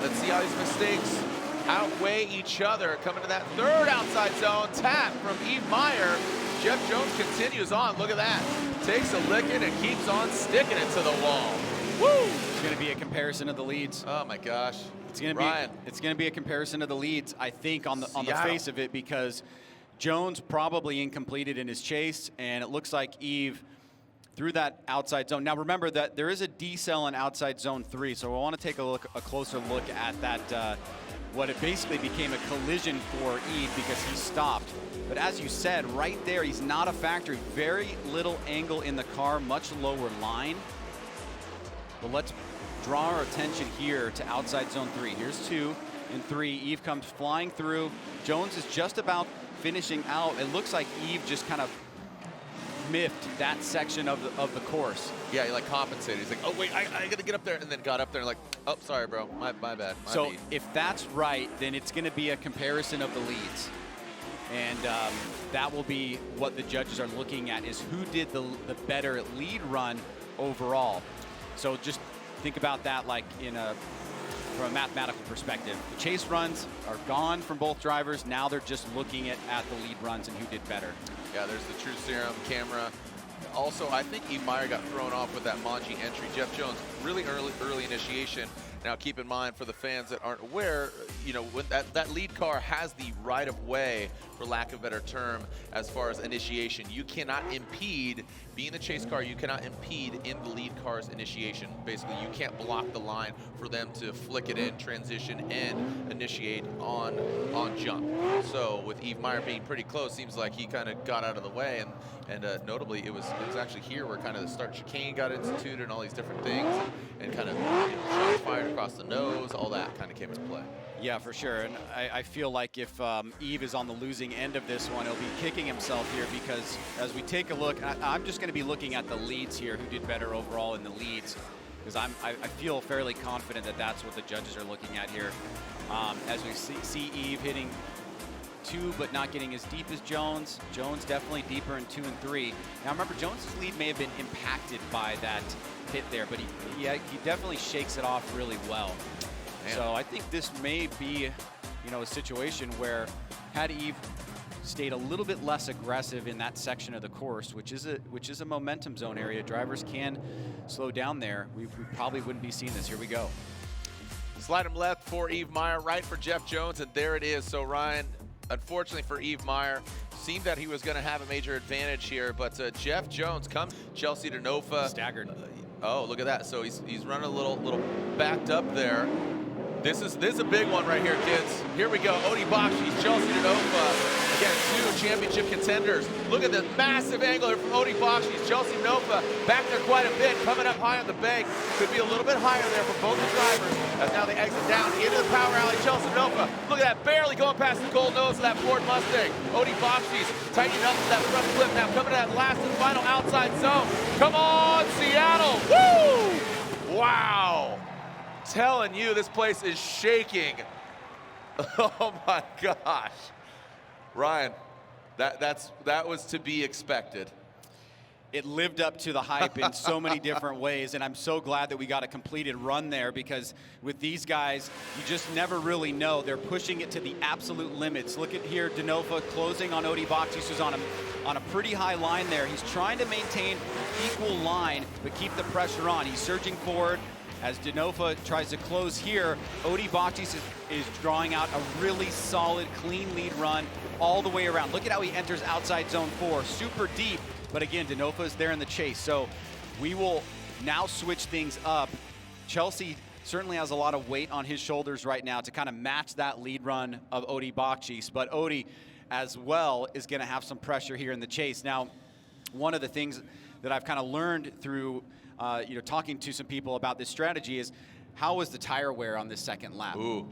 Let's see how these mistakes outweigh each other. Coming to that third outside zone, tap from Eve Meyer. Jeff Jones continues on, look at that. Takes a licking and keeps on sticking it to the wall. Woo! It's gonna be a comparison of the leads. Oh my gosh. It's gonna be a comparison of the leads, I think, on the face of it, because Jones probably incompleted in his chase, and it looks like Eve through that outside zone. Now remember that there is a decel in outside zone 3, so we want to take a closer look at that. What it basically became a collision for Eve because he stopped. But as you said, right there, he's not a factory. Very little angle in the car, much lower line. But let's draw our attention here to outside zone 3. Here's 2 and 3. Eve comes flying through. Jones is just about finishing out. It looks like Eve just kind of miffed that section of the course. Yeah, he like compensated. He's like, oh wait, I gotta get up there, and then got up there and like, oh sorry bro, my bad. So if that's right, then it's gonna be a comparison of the leads. And that will be what the judges are looking at, is who did the better lead run overall. So just think about that like from a mathematical perspective. The chase runs are gone from both drivers. Now they're just looking at the lead runs and who did better. Yeah, there's the True Serum camera. Also, I think Eve Meyer got thrown off with that Manji entry. Jeff Jones, really early initiation. Now, keep in mind, for the fans that aren't aware, you know, when that lead car has the right of way, for lack of a better term, as far as initiation. You cannot impede, being the chase car, you cannot impede in the lead car's initiation. Basically, you can't block the line for them to flick it in, transition, and initiate on jump. So with Eve Meyer being pretty close, seems like he kind of got out of the way, and notably, it was actually here where kind of the start chicane got instituted and all these different things, and kind of, you know, shots fired across the nose, all that kind of came into play. Yeah, for sure. And I feel like if Eve is on the losing end of this one, he'll be kicking himself here, because as we take a look, I'm just going to be looking at the leads here, who did better overall in the leads, because I feel fairly confident that that's what the judges are looking at here. As we see Eve hitting 2, but not getting as deep as Jones. Jones definitely deeper in 2 and 3. Now remember, Jones's lead may have been impacted by that hit there, but he definitely shakes it off really well. Man. So I think this may be, you know, a situation where had Eve stayed a little bit less aggressive in that section of the course, which is a momentum zone area, drivers can slow down there. We probably wouldn't be seeing this. Here we go. Slide him left for Eve Meyer, right for Jeff Jones, and there it is. So Ryan, unfortunately for Eve Meyer, seemed that he was going to have a major advantage here, but Jeff Jones comes. Chelsea Denofa staggered. Oh, look at that. So he's running a little backed up there. This is a big one right here, kids. Here we go. Odi Bakchis, Chelsea Denofa. Again, 2 championship contenders. Look at the massive angle here from Odi Bakchis. Chelsea Denofa back there quite a bit, coming up high on the bank. Could be a little bit higher there for both the drivers, as now they exit down into the power alley. Chelsea Denofa, look at that, barely going past the cold nose of that Ford Mustang. Odi Bakchis tightening up that front flip now, coming to that last and final outside zone. Come on, Seattle! Woo! Wow! Telling you, this place is shaking. Oh my gosh. Ryan, that was to be expected. It lived up to the hype in so many different ways, and I'm so glad that we got a completed run there, because with these guys, you just never really know. They're pushing it to the absolute limits. Look at here, Denofa closing on Odi Bakchis, who's on a pretty high line there. He's trying to maintain equal line, but keep the pressure on. He's surging forward. As Denofa tries to close here, Odi Bakchis is drawing out a really solid, clean lead run all the way around. Look at how he enters outside zone 4, super deep. But again, Denofa is there in the chase. So we will now switch things up. Chelsea certainly has a lot of weight on his shoulders right now to kind of match that lead run of Odi Bakchis. But Odi, as well, is going to have some pressure here in the chase. Now, one of the things that I've kind of learned through talking to some people about this strategy is, how was the tire wear on this second lap? Ooh,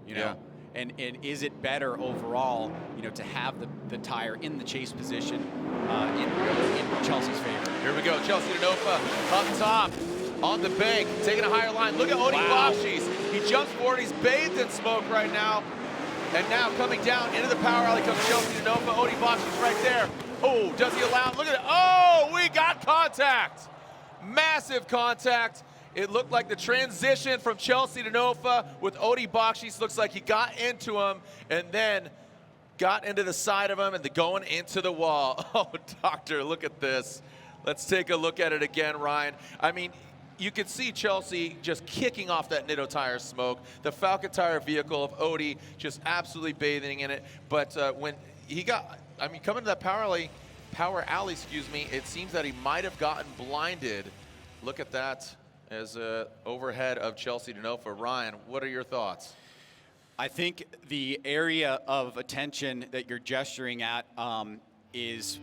you know, and is it better overall, you know, to have the tire in the chase position in Chelsea's favor? Here we go, Chelsea Denofa up top on the bank, taking a higher line. Look at Odi Bakchis. He jumps forward. He's bathed in smoke right now, and now coming down into the power alley comes Chelsea Denofa. Odi Bakchis right there. Oh, does he allow? Look at it. Oh, we got contact. Massive contact. It looked like the transition from Chelsea Denofa with Odi Bakchis. Looks like he got into him and then got into the side of him and going into the wall. Oh, doctor, look at this. Let's take a look at it again, Ryan. I mean, you could see Chelsea just kicking off that Nitto tire smoke. The Falcon tire vehicle of Odi just absolutely bathing in it. But when he got, I mean, coming to that power alley, excuse me, it seems that he might have gotten blinded. Look at that as overhead of Chelsea Denofa. Ryan, what are your thoughts? I think the area of attention that you're gesturing at is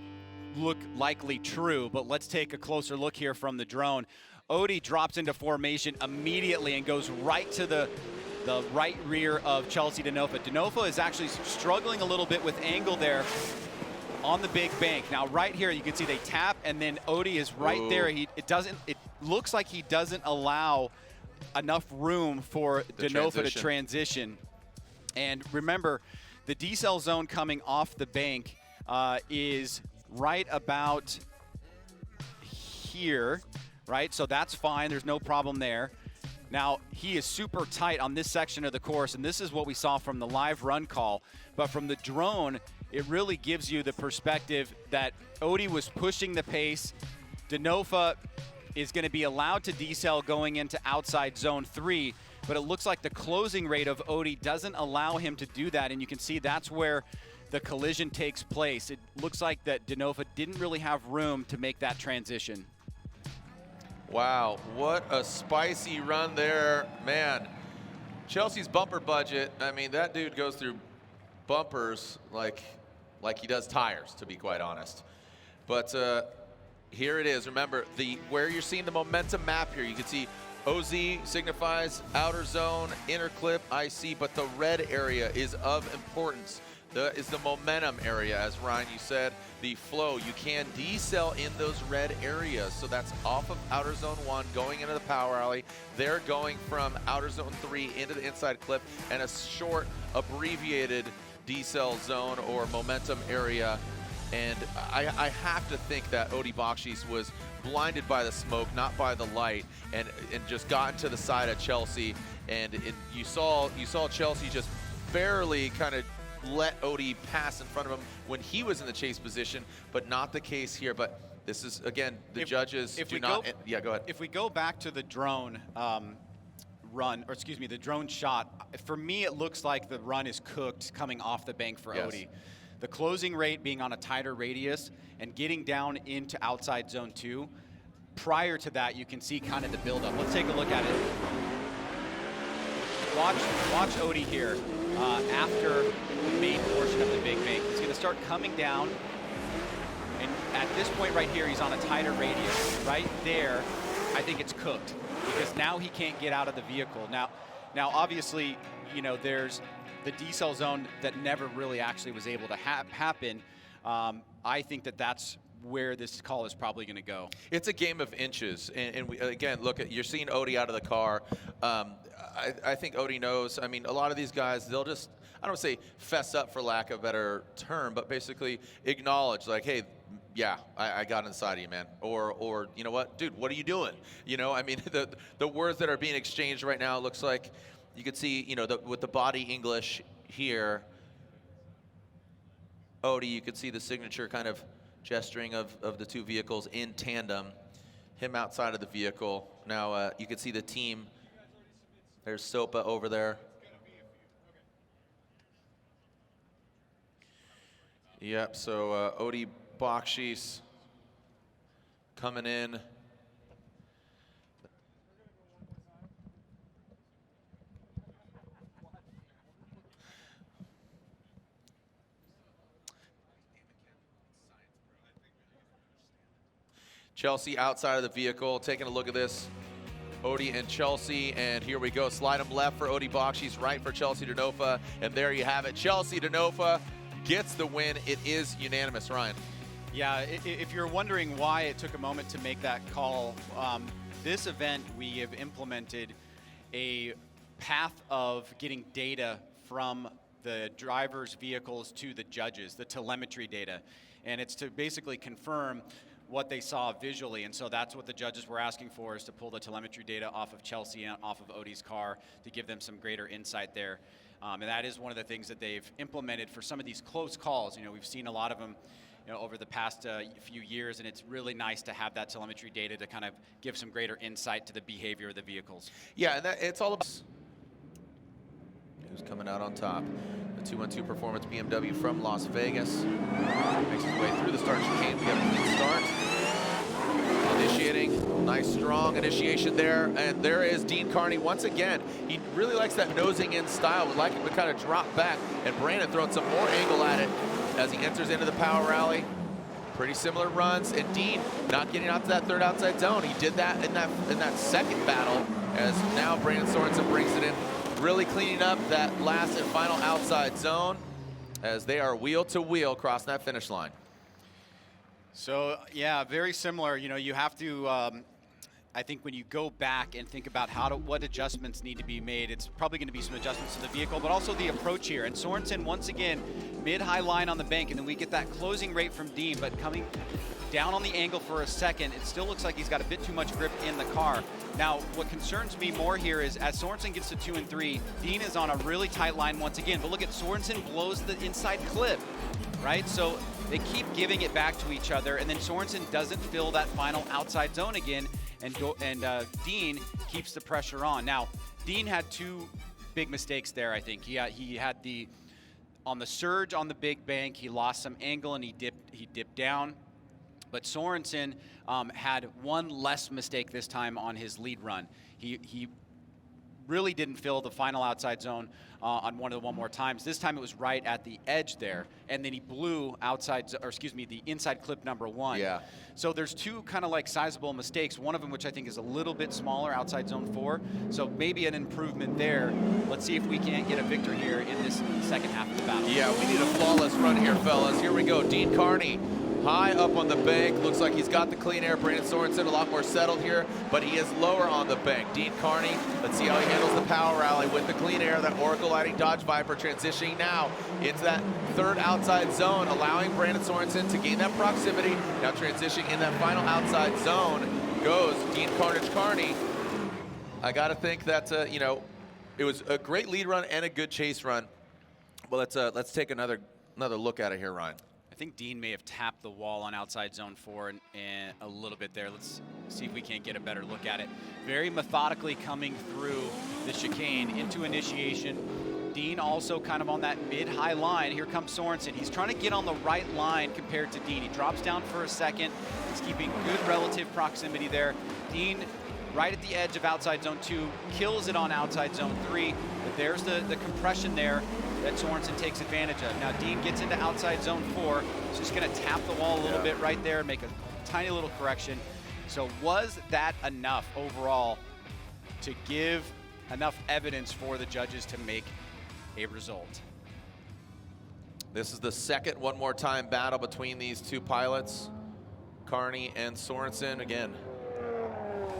likely true, but let's take a closer look here from the drone. Odi drops into formation immediately and goes right to the right rear of Chelsea Denofa. Denofa is actually struggling a little bit with angle there on the big bank. Now right here you can see they tap, and then Odi is right there. It looks like he doesn't allow enough room for Denofa to transition. And remember, the decel zone coming off the bank is right about here, right? So that's fine, there's no problem there. Now, he is super tight on this section of the course, and this is what we saw from the live run call. But from the drone, it really gives you the perspective that Odie was pushing the pace. Denofa is going to be allowed to decel going into outside zone 3, but it looks like the closing rate of Odie doesn't allow him to do that, and you can see that's where the collision takes place. It looks like that Denofa didn't really have room to make that transition. Wow, what a spicy run there. Man, Chelsea's bumper budget, I mean, that dude goes through bumpers like he does tires, to be quite honest. But here it is. Remember, where you're seeing the momentum map here, you can see OZ signifies outer zone, inner clip, IC, but the red area is of importance. Is the momentum area, as Ryan, you said, the flow. You can decel in those red areas. So that's off of outer zone 1, going into the power alley. They're going from outer zone 3 into the inside clip, and a short, abbreviated decel zone or momentum area. And I have to think that Odie Bakchis was blinded by the smoke, not by the light, and just got into the side of Chelsea. And you saw Chelsea just barely kind of let Odie pass in front of him when he was in the chase position, but not the case here. But this is, again, the judges do not. Yeah, go ahead. If we go back to the drone run, or excuse me, the drone shot, for me it looks like the run is cooked coming off the bank for Odie. The closing rate being on a tighter radius and getting down into outside zone 2. Prior to that, you can see kind of the buildup. Let's take a look at it. Watch Odie here after the main portion of the big bank. He's going to start coming down, and at this point right here, he's on a tighter radius. Right there, I think it's cooked because now he can't get out of the vehicle. Now obviously, you know, there's the decel zone that never really actually was able to happen. I think that's where this call is probably going to go. It's a game of inches, and we, again, look at, you're seeing Odie out of the car. I think Odie knows. I mean, a lot of these guys, they'll just, I don't want to say fess up for lack of a better term, but basically acknowledge, like, hey, yeah, I got inside of you, man. Or you know what, dude, what are you doing? You know, I mean, the words that are being exchanged right now, it looks like you could see, you know, with the body English here, Odie, you could see the signature kind of gesturing of the two vehicles in tandem, him outside of the vehicle. Now you can see the team. There's Sopa over there. Yep, so Odie Bakchis coming in. Chelsea outside of the vehicle, taking a look at this. Odie and Chelsea, and here we go. Slide them left for Odie Bakchis, right for Chelsea Denofa, and there you have it. Chelsea Denofa gets the win. It is unanimous, Ryan. Yeah, if you're wondering why it took a moment to make that call, this event we have implemented a path of getting data from the drivers' vehicles to the judges, the telemetry data, and it's to basically confirm what they saw visually, and so that's what the judges were asking for, is to pull the telemetry data off of Chelsea and off of Odie's car to give them some greater insight there. And that is one of the things that they've implemented for some of these close calls. You know, we've seen a lot of them, you know, over the past few years, and it's really nice to have that telemetry data to kind of give some greater insight to the behavior of the vehicles. Yeah, and it's all about who's coming out on top. The 212 Performance BMW from Las Vegas makes his way through the start chicane. We have a clean start. Initiating, nice strong initiation there, and there is Dean Kearney once again. He really likes that nosing in style. Would like him to kind of drop back, and Brandon throwing some more angle at it as he enters into the power rally. Pretty similar runs, and Dean not getting out to that third outside zone. He did that in that second battle, as now Brandon Sorensen brings it in, really cleaning up that last and final outside zone as they are wheel to wheel crossing that finish line. So yeah, very similar. You know, you have to, I think when you go back and think about what adjustments need to be made, it's probably going to be some adjustments to the vehicle, but also the approach here. And Sorensen, once again, mid-high line on the bank, and then we get that closing rate from Dean, but coming down on the angle for a second. It still looks like he's got a bit too much grip in the car. Now, what concerns me more here is as Sorensen gets to 2 and 3, Dean is on a really tight line once again. But look at Sorensen blows the inside clip, right? So they keep giving it back to each other, and then Sorensen doesn't fill that final outside zone again, and Dean keeps the pressure on. Now, Dean had 2 big mistakes there, I think. He had on the surge on the big bank, he lost some angle and he dipped down. But Sorensen had 1 less mistake this time on his lead run. He really didn't fill the final outside zone on one of the 1 more times. This time it was right at the edge there, and then he blew the inside clip number 1. Yeah. So there's 2 kind of like sizable mistakes. One of them, which I think is a little bit smaller, outside zone 4. So maybe an improvement there. Let's see if we can't get a victory here in this second half of the battle. Yeah, we need a flawless run here, fellas. Here we go. Dean Kearney, high up on the bank. Looks like he's got the clean air. Brandon Sorensen a lot more settled here, but he is lower on the bank. Dean Kearney, let's see how he handles the power rally with the clean air. That Oracle lighting Dodge Viper transitioning now into that 3rd outside zone, allowing Brandon Sorensen to gain that proximity. Now transitioning in that final outside zone goes Dean Kearney. I got to think that, it was a great lead run and a good chase run. Well, let's take another look at it here, Ryan. I think Dean may have tapped the wall on outside zone 4 and a little bit there. Let's see if we can't get a better look at it. Very methodically coming through the chicane into initiation. Dean also kind of on that mid-high line. Here comes Sorensen. He's trying to get on the right line compared to Dean. He drops down for a second. He's keeping good relative proximity there. Dean right at the edge of outside zone 2, kills it on outside zone 3, but there's the compression there that Sorensen takes advantage of. Now Dean gets into outside zone 4. He's just gonna tap the wall a little bit right there and make a tiny little correction. So was that enough overall to give enough evidence for the judges to make a result? This is the second 1 more time battle between these 2 pilots, Kearney and Sorensen. Again,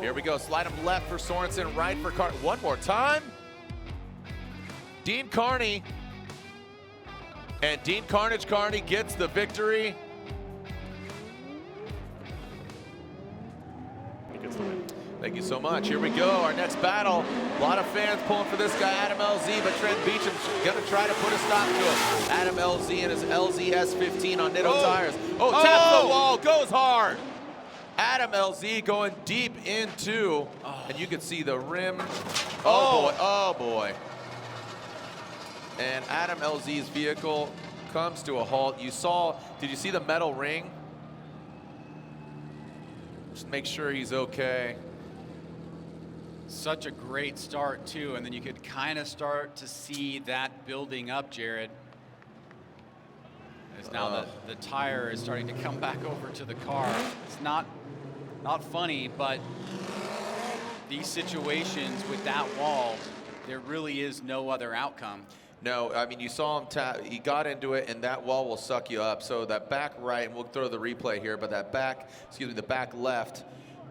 here we go. Slide him left for Sorensen, right for Kearney. 1 more time. Dean Kearney. And Dean Kearney gets the victory. Thank you so much. Here we go, our next battle. A lot of fans pulling for this guy, Adam LZ, but Trent Beacham's gonna try to put a stop to him. Adam LZ and his LZS 15 on Nitto tires. Taps the wall, goes hard. Adam LZ going deep into, and you can see the rim. Oh boy. And Adam LZ's vehicle comes to a halt. Did you see the metal ring? Just make sure he's okay. Such a great start too, and then you could kind of start to see that building up, Jared. As now the tire is starting to come back over to the car. It's not funny, but these situations with that wall, there really is no other outcome. No, I mean, you saw him tap, he got into it, and that wall will suck you up. So that back right, and we'll throw the replay here, but that back, the back left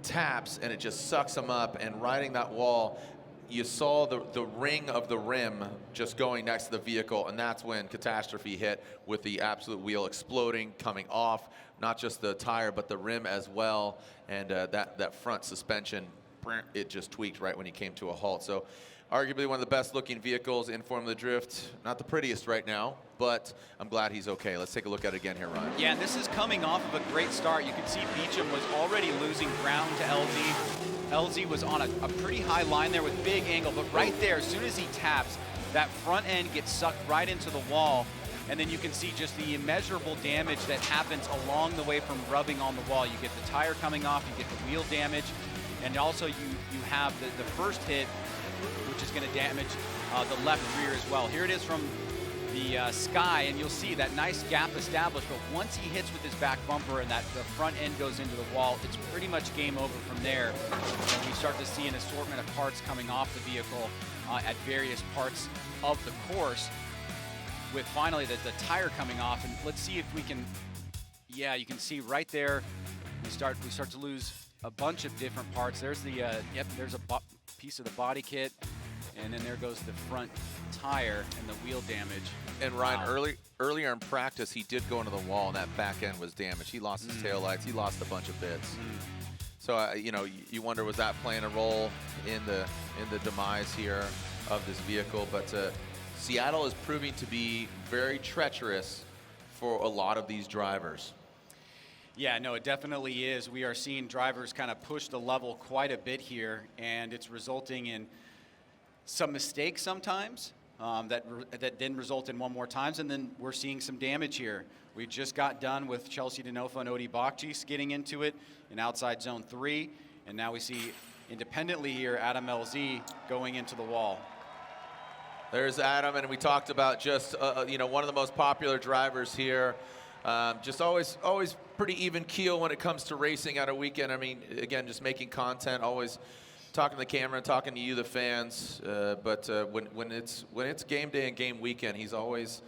taps, and it just sucks him up, and riding that wall, you saw the ring of the rim just going next to the vehicle, and that's when catastrophe hit with the absolute wheel exploding, coming off, not just the tire, but the rim as well, and that front suspension, it just tweaked right when he came to a halt. So arguably one of the best looking vehicles in Formula Drift. Not the prettiest right now, but I'm glad he's okay. Let's take a look at it again here, Ryan. Yeah, and this is coming off of a great start. You can see Beacham was already losing ground to LZ. LZ was on a pretty high line there with big angle, but right there, as soon as he taps, that front end gets sucked right into the wall. And then you can see just the immeasurable damage that happens along the way from rubbing on the wall. You get the tire coming off, you get the wheel damage, and also you have the first hit, which is going to damage the left rear as well. Here it is from the sky, and you'll see that nice gap established, but once he hits with his back bumper and the front end goes into the wall, it's pretty much game over from there. And we start to see an assortment of parts coming off the vehicle at various parts of the course, with finally the tire coming off. And let's see if we can, yeah, you can see right there, we start to lose a bunch of different parts. There's the, there's a piece of the body kit, And then there goes the front tire and the wheel damage. And Ryan, earlier in practice, he did go into the wall, and that back end was damaged. He lost his taillights. He lost a bunch of bits. So you know, you wonder, was that playing a role in the demise here of this vehicle? But Seattle is proving to be very treacherous for a lot of these drivers. Yeah, no, it definitely is. We are seeing drivers kind of push the level quite a bit here, and it's resulting in some mistakes sometimes that then result in one more times, and then we're seeing some damage here. We just got done with Chelsea Denofa and Odi Bakchis getting into it in outside zone 3, and now we see independently here Adam LZ going into the wall. There's Adam, and we talked about just you know, one of the most popular drivers here. Just always pretty even keel when it comes to racing at a weekend. I mean, again, just making content, always talking to the camera, talking to you, the fans. But when it's game day and game weekend, he's always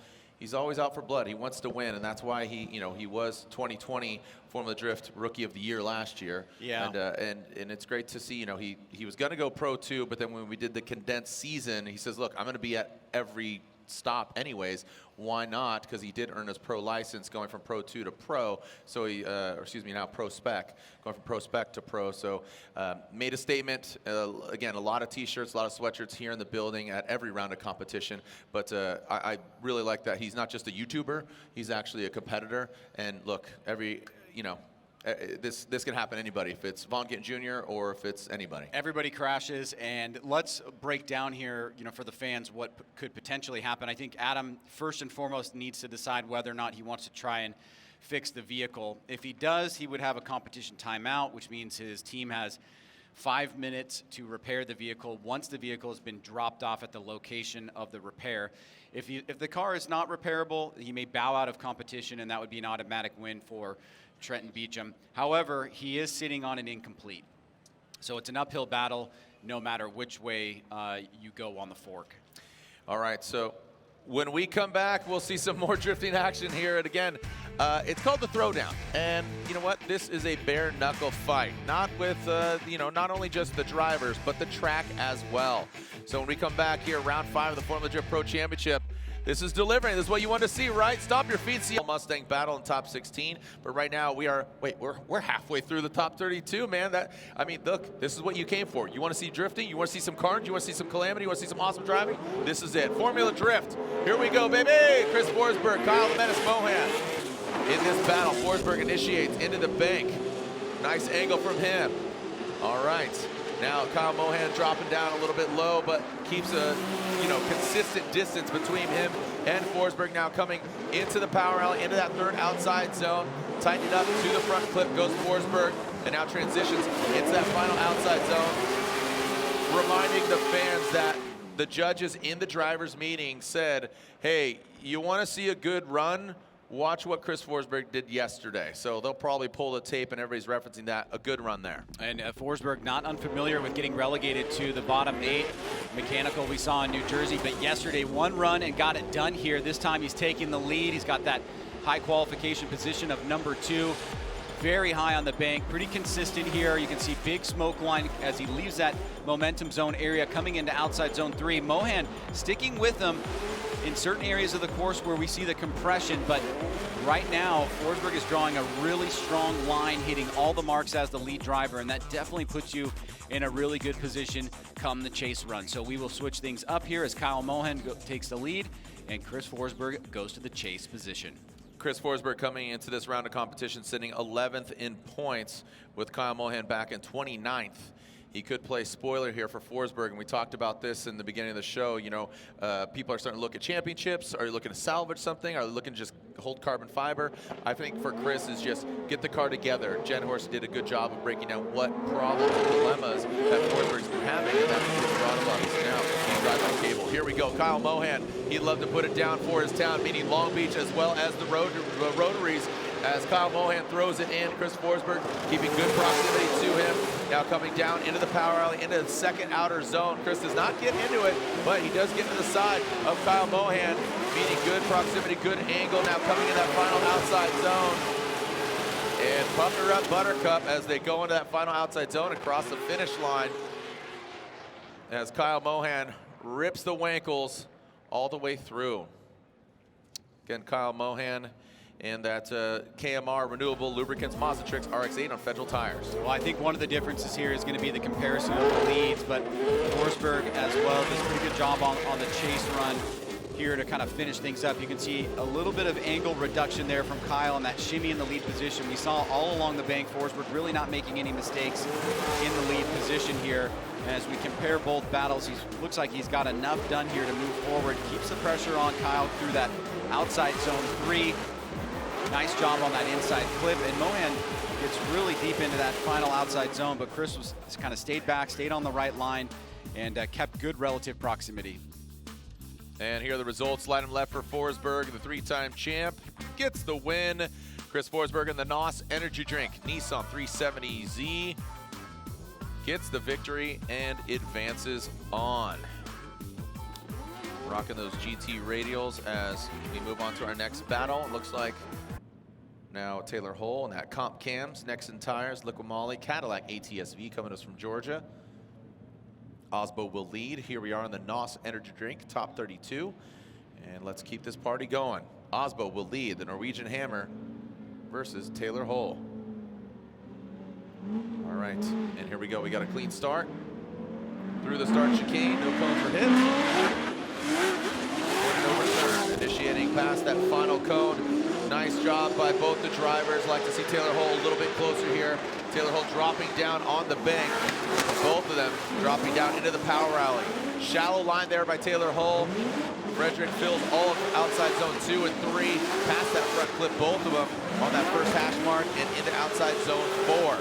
out for blood. He wants to win, and that's why he was 2020 Formula Drift Rookie of the Year last year. Yeah. And it's great to see. He was going to go Pro 2, but then when we did the condensed season, he says, look, I'm going to be at every stop anyways. Why not? Because he did earn his pro license going from Pro 2 to Pro. So he, now Pro Spec, going from Pro Spec to Pro. So made a statement. Again, a lot of T-shirts, a lot of sweatshirts here in the building at every round of competition. But I really like that he's not just a YouTuber. He's actually a competitor. And look, this can happen to anybody, if it's Gittin Jr. or if it's anybody. Everybody crashes, and let's break down here, for the fans, what could potentially happen. I think Adam, first and foremost, needs to decide whether or not he wants to try and fix the vehicle. If he does, he would have a competition timeout, which means his team has 5 minutes to repair the vehicle once the vehicle has been dropped off at the location of the repair. If the car is not repairable, he may bow out of competition, and that would be an automatic win for Trenton Beacham. However, he is sitting on an incomplete. So it's an uphill battle no matter which way you go on the fork. All right, so when we come back, we'll see some more drifting action here. And again, it's called the Throwdown. And you know what? This is a bare knuckle fight. Not with, not only just the drivers, but the track as well. So when we come back here, round 5 of the Formula Drift Pro Championship, this is delivering. This is what you want to see, right? Stop your feet. See Mustang battle in top 16. But right now we're halfway through the top 32, man. Look, this is what you came for. You want to see drifting? You want to see some carnage? You want to see some calamity? You want to see some awesome driving? This is it. Formula Drift. Here we go, baby. Chris Forsberg, Kyle the Menace Mohan. In this battle, Forsberg initiates into the bank. Nice angle from him. All right. Now Kyle Mohan dropping down a little bit low, but keeps a consistent distance between him and Forsberg. Now coming into the power alley, into that third outside zone, tightening up to the front clip goes Forsberg, and now transitions into that final outside zone. Reminding the fans that the judges in the drivers' meeting said, hey, you want to see a good run? Watch what Chris Forsberg did yesterday. So they'll probably pull the tape, and everybody's referencing that. A good run there. And Forsberg not unfamiliar with getting relegated to the bottom 8 mechanical we saw in New Jersey. But yesterday, one run and got it done here. This time he's taking the lead. He's got that high qualification position of number 2. Very high on the bank, pretty consistent here. You can see big smoke line as he leaves that momentum zone area, coming into outside zone 3. Mohan sticking with him in certain areas of the course where we see the compression, but right now Forsberg is drawing a really strong line, hitting all the marks as the lead driver, and that definitely puts you in a really good position come the chase run. So we will switch things up here as Kyle Mohan takes the lead and Chris Forsberg goes to the chase position. Chris Forsberg coming into this round of competition sitting 11th in points, with Kyle Mohan back in 29th. He could play spoiler here for Forsberg, and we talked about this in the beginning of the show. People are starting to look at championships. Are you looking to salvage something? Are you looking to just hold carbon fiber? I think for Chris is just get the car together. Jen Horst did a good job of breaking down what problems and dilemmas that Forsberg's been having, and that's what brought him up. Now he's driving the cable. Here we go. Kyle Mohan, he'd love to put it down for his town, meaning Long Beach, as well as the Rotaries. As Kyle Mohan throws it in, Chris Forsberg keeping good proximity to him. Now coming down into the power alley, into the second outer zone. Chris does not get into it, but he does get to the side of Kyle Mohan, meaning good proximity, good angle. Now coming in that final outside zone. And pumping her up Buttercup as they go into that final outside zone across the finish line. As Kyle Mohan rips the wankles all the way through. Again, Kyle Mohan and that KMR Renewable Lubricants Mazda-Trix RX-8 on Federal tires. Well, I think one of the differences here is going to be the comparison of the leads, but Forsberg as well does a pretty good job on the chase run here to kind of finish things up. You can see a little bit of angle reduction there from Kyle on that shimmy in the lead position. We saw all along the bank Forsberg really not making any mistakes in the lead position here. And as we compare both battles, he looks like he's got enough done here to move forward. Keeps the pressure on Kyle through that outside zone 3. Nice job on that inside clip, and Mohan gets really deep into that final outside zone, but Chris was kind of stayed back, stayed on the right line, and kept good relative proximity. And here are the results. Line him left for Forsberg, the 3-time champ, gets the win. Chris Forsberg in the NOS Energy Drink Nissan 370Z gets the victory and advances on. Rocking those GT radials as we move on to our next battle. It looks like now Taylor Hull and that Comp Cams, Nexen Tires, Liqui Moly, Cadillac ATSV coming to us from Georgia. Aasbo will lead. Here we are in the NOS Energy Drink, top 32. And let's keep this party going. Aasbo will lead the Norwegian Hammer versus Taylor Hull. All right, and here we go. We got a clean start. Through the start chicane, no cones for hits. Over third, initiating past that final cone. Nice job by both the drivers. Like to see Taylor Hull a little bit closer here. Taylor Hull dropping down on the bank. Both of them dropping down into the power alley. Shallow line there by Taylor Hull. Frederick fills all of outside zone 2 and 3. Past that front clip, both of them on that first hash mark and into outside zone 4.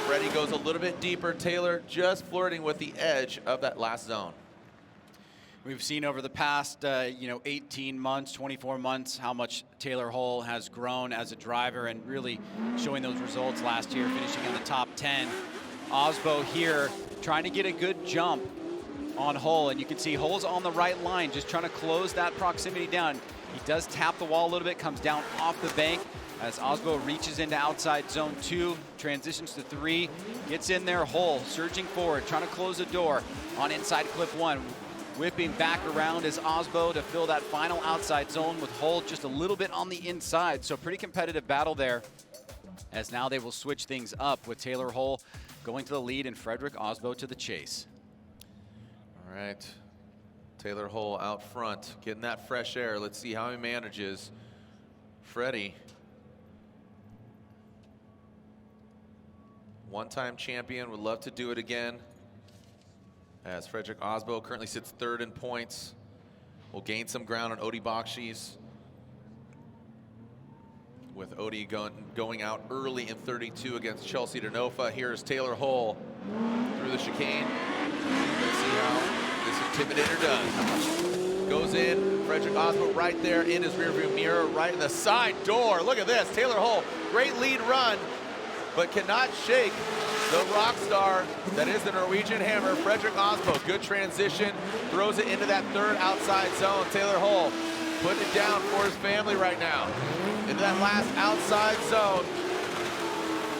Freddie goes a little bit deeper. Taylor just flirting with the edge of that last zone. We've seen over the past, 18 months, 24 months, how much Taylor Hull has grown as a driver and really showing those results last year, finishing in the top 10. Aasbo here trying to get a good jump on Hull, and you can see Hull's on the right line, just trying to close that proximity down. He does tap the wall a little bit, comes down off the bank as Aasbo reaches into outside zone 2, transitions to 3, gets in there. Hull surging forward, trying to close the door on inside clip 1. Whipping back around is Aasbo to fill that final outside zone with Hull just a little bit on the inside. So pretty competitive battle there, as now they will switch things up with Taylor Hull going to the lead and Frederick Aasbo to the chase. All right, Taylor Hull out front, getting that fresh air. Let's see how he manages. Freddie, one-time champion, would love to do it again. As Frederick Aasbo currently sits 3rd in points. Will gain some ground on Odie Bakchis, with Odie going out early in 32 against Chelsea Denofa. Here's Taylor Hull through the chicane. Let's see how this Intimidator does. Goes in, Frederick Aasbo right there in his rearview mirror, right in the side door. Look at this, Taylor Hull, great lead run, but cannot shake the rock star that is the Norwegian Hammer, Frederick Aasbo. Good transition, throws it into that 3rd outside zone. Taylor Hull putting it down for his family right now. Into that last outside zone.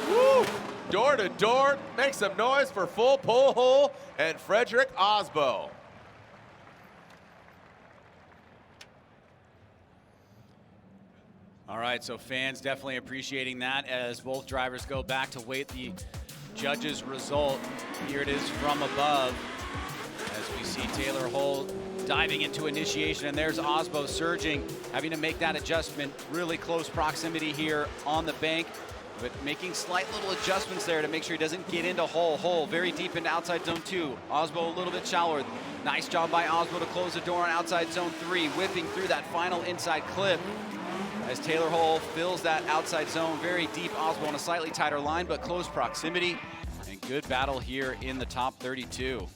Woo! Door to door, make some noise for Full Pull Hull and Frederick Aasbo. All right, so fans definitely appreciating that as both drivers go back to wait the judges' result. Here it is from above as we see Taylor Hull diving into initiation, and there's Aasbo surging, having to make that adjustment. Really close proximity here on the bank, but making slight little adjustments there to make sure he doesn't get into Hull. Hull very deep into outside zone 2. Aasbo a little bit shallower. Nice job by Aasbo to close the door on outside zone 3, whipping through that final inside clip as Taylor Hull fills that outside zone very deep. Aasbo on a slightly tighter line, but close proximity, and good battle here in the top 32.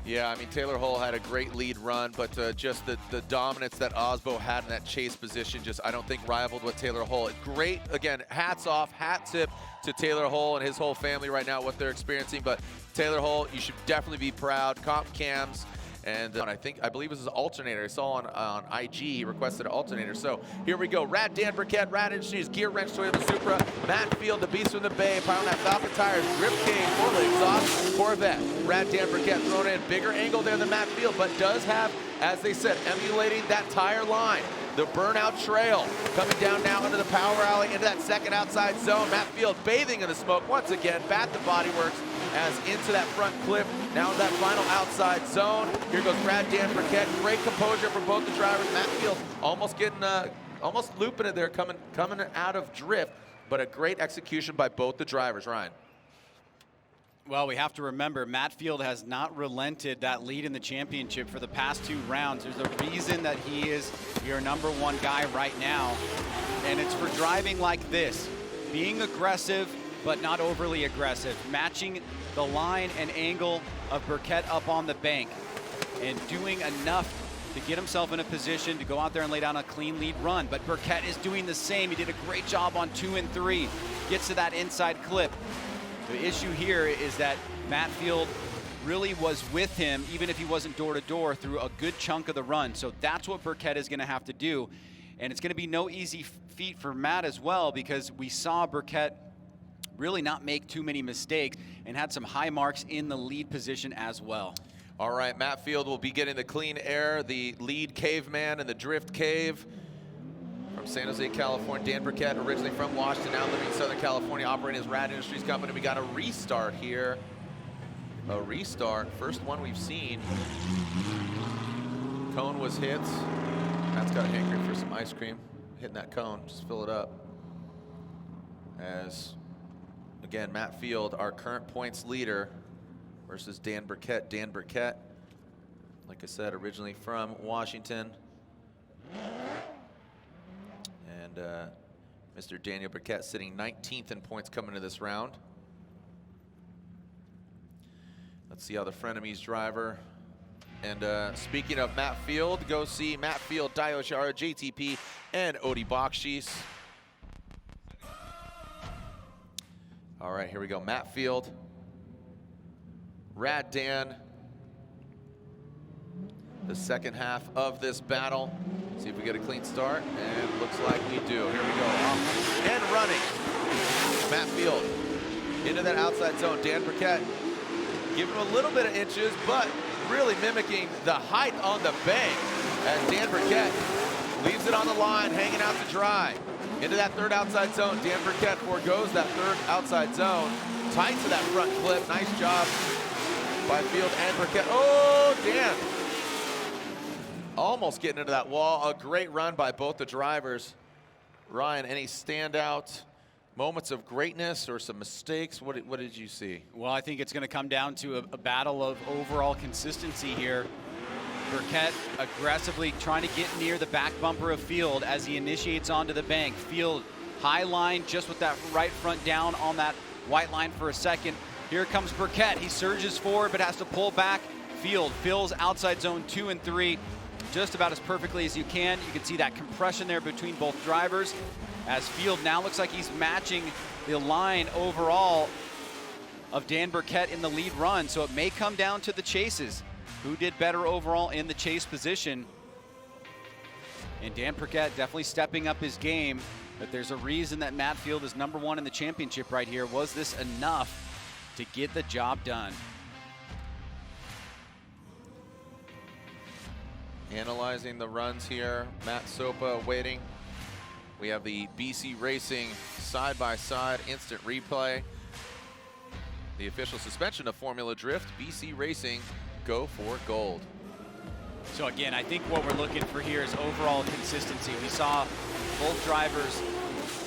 Yeah, I mean, Taylor Hull had a great lead run, but just the dominance that Aasbo had in that chase position just, I don't think, rivaled with Taylor Hull. Great, again, hats off, hat tip to Taylor Hull and his whole family right now, what they're experiencing. But Taylor Hull, you should definitely be proud. Comp Cams And I believe this is an alternator. I saw on IG he requested an alternator. So here we go. Rad Dan Burkett, Rad Industries, Gear Wrench Toyota Supra, Matt Field, the Beast from the Bay, piling that Falcon tires, Grip Cage, Pawlik exhaust, Corvette. Rad Dan Burkett thrown in bigger angle there than Matt Field, but does have, as they said, emulating that tire line. The burnout trail coming down now into the power alley, into that second outside zone. Matt Field bathing in the smoke once again. Bat the Body Works as into that front clip. Now that final outside zone. Here goes Brad Dan Burkett. Great composure for both the drivers. Matt Field almost getting, almost looping it there, coming out of drift, but a great execution by both the drivers. Ryan. Well, we have to remember, Matt Field has not relented that lead in the championship for the past 2 rounds. There's a reason that he is your #1 guy right now, and it's for driving like this. Being aggressive, but not overly aggressive. Matching the line and angle of Burkett up on the bank, and doing enough to get himself in a position to go out there and lay down a clean lead run. But Burkett is doing the same. He did a great job on 2 and 3. Gets to that inside clip. The issue here is that Matt Field really was with him, even if he wasn't door-to-door, through a good chunk of the run. So that's what Burkett is going to have to do. And it's going to be no easy feat for Matt as well, because we saw Burkett really not make too many mistakes and had some high marks in the lead position as well. All right, Matt Field will be getting the clean air, the lead caveman in the drift cave. From San Jose, California, Dan Burkett, originally from Washington, now living in Southern California, operating his Rad Industries company. We got a restart here. A restart, first one we've seen. Cone was hit. Matt's got a hankering for some ice cream. Hitting that cone, just fill it up. As, again, Matt Field, our current points leader, versus Dan Burkett. Dan Burkett, like I said, originally from Washington. And Mr. Daniel Burkett sitting 19th in points coming into this round. Let's see how the frenemies driver. And speaking of Matt Field, go see Matt Field, Yoshihara, JTP, and Odi Bakchis. All right, here we go. Matt Field, Rad Dan. The second half of this battle. See if we get a clean start, and looks like we do. Here we go, off and running. Matt Field into that outside zone. Dan Burkett giving him a little bit of inches, but really mimicking the height on the bank as Dan Burkett leaves it on the line, hanging out to dry. Into that third outside zone. Dan Burkett forgoes that third outside zone. Tight to that front clip. Nice job by Field and Burkett. Oh, Dan. Almost getting into that wall. A great run by both the drivers. Ryan, any standout moments of greatness or some mistakes? What did you see? Well, I think it's going to come down to a battle of overall consistency here. Burkett aggressively trying to get near the back bumper of Field as he initiates onto the bank. Field high line just with that right front down on that white line for a second. Here comes Burkett. He surges forward but has to pull back. Field fills outside zone 2 and 3 just about as perfectly as you can. You can see that compression there between both drivers as Field now looks like he's matching the line overall of Dan Burkett in the lead run. So it may come down to the chases. Who did better overall in the chase position? And Dan Burkett definitely stepping up his game, but there's a reason that Matt Field is #1 in the championship right here. Was this enough to get the job done? Analyzing the runs here, Matt Sopa waiting. We have the BC Racing side-by-side instant replay. The official suspension of Formula Drift, BC Racing, go for gold. So again, I think what we're looking for here is overall consistency. We saw both drivers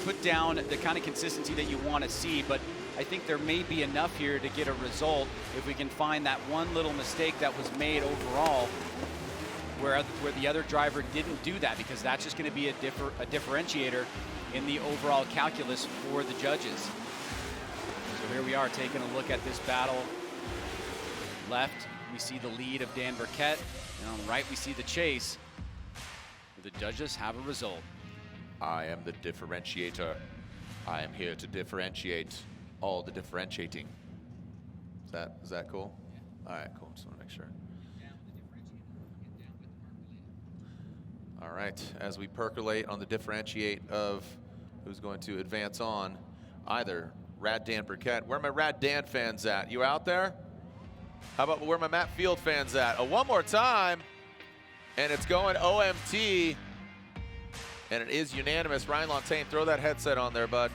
put down the kind of consistency that you want to see, but I think there may be enough here to get a result if we can find that one little mistake that was made overall where the other driver didn't do that, because that's just going to be a differentiator in the overall calculus for the judges. So here we are taking a look at this battle. Left, we see the lead of Dan Burkett, and on the right we see the chase. The judges have a result. I am the differentiator. I am here to differentiate all the differentiating. Is that cool? Yeah. All right, cool. Just want to make sure. All right, as we percolate on the differentiate of who's going to advance on, either Rad Dan Burkett. Where are my Rad Dan fans at? You out there? How about where my Matt Field fans at? Oh, one more time, and it's going OMT, and it is unanimous. Ryan Lontaine, throw that headset on there, bud.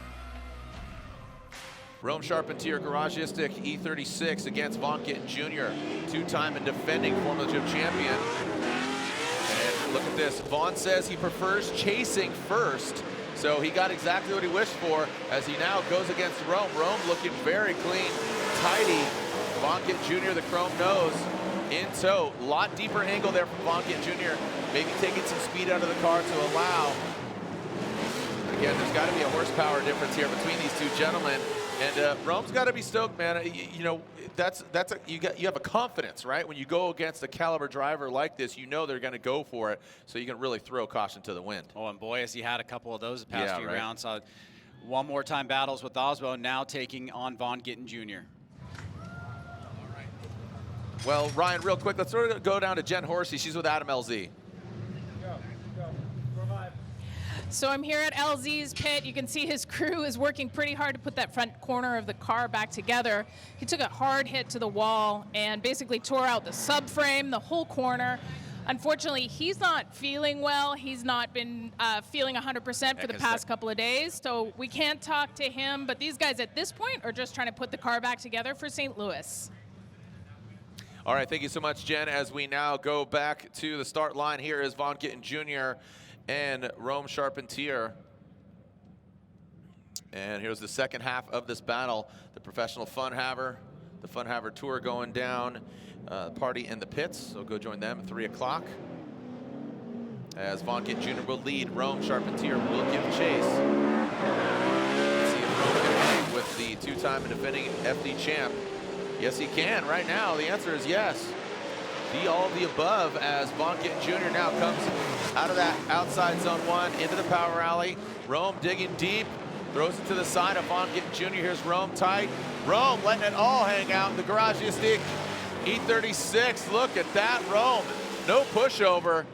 Rome Charpentier Garagistic E36 against Von Gittin Jr., two-time and defending Formula Chip champion. And look at this, Vaughn says he prefers chasing first, so he got exactly what he wished for as he now goes against Rome. Rome looking very clean, tidy. Von Gittin Jr., the chrome nose, in tow. A lot deeper angle there from Von Gittin Jr., maybe taking some speed out of the car to allow. Again, there's got to be a horsepower difference here between these two gentlemen. And Rome's got to be stoked, man. You know, you have a confidence, right? When you go against a caliber driver like this, you know they're going to go for it, so you can really throw caution to the wind. Oh, and boy, has he had a couple of those the past few rounds. One more time battles with Aasbo, now taking on Von Gittin Jr. Well, Ryan, real quick, let's sort of go down to Jen Horsey. She's with Adam LZ. So I'm here at LZ's pit. You can see his crew is working pretty hard to put that front corner of the car back together. He took a hard hit to the wall and basically tore out the subframe, the whole corner. Unfortunately, he's not feeling well. He's not been feeling 100% for the past couple of days, so we can't talk to him. But these guys at this point are just trying to put the car back together for St. Louis. All right, thank you so much, Jen. As we now go back to the start line, here is Von Gittin Jr. and Rome Charpentier. And here's the second half of this battle. The professional fun haver, the fun haver tour going down. Party in the pits, so go join them at 3 o'clock. As Von Gittin Jr. will lead, Rome Charpentier will give chase. Let's see if Rome can hang with the two-time and defending FD champ. Yes, he can right now. The answer is yes. The all of the above as Von Gittin Jr. now comes out of that outside zone 1 into the power alley. Rome digging deep, throws it to the side of Von Gittin Jr. Here's Rome tight. Rome letting it all hang out in the Garagistic E36. Look at that, Rome. No pushover.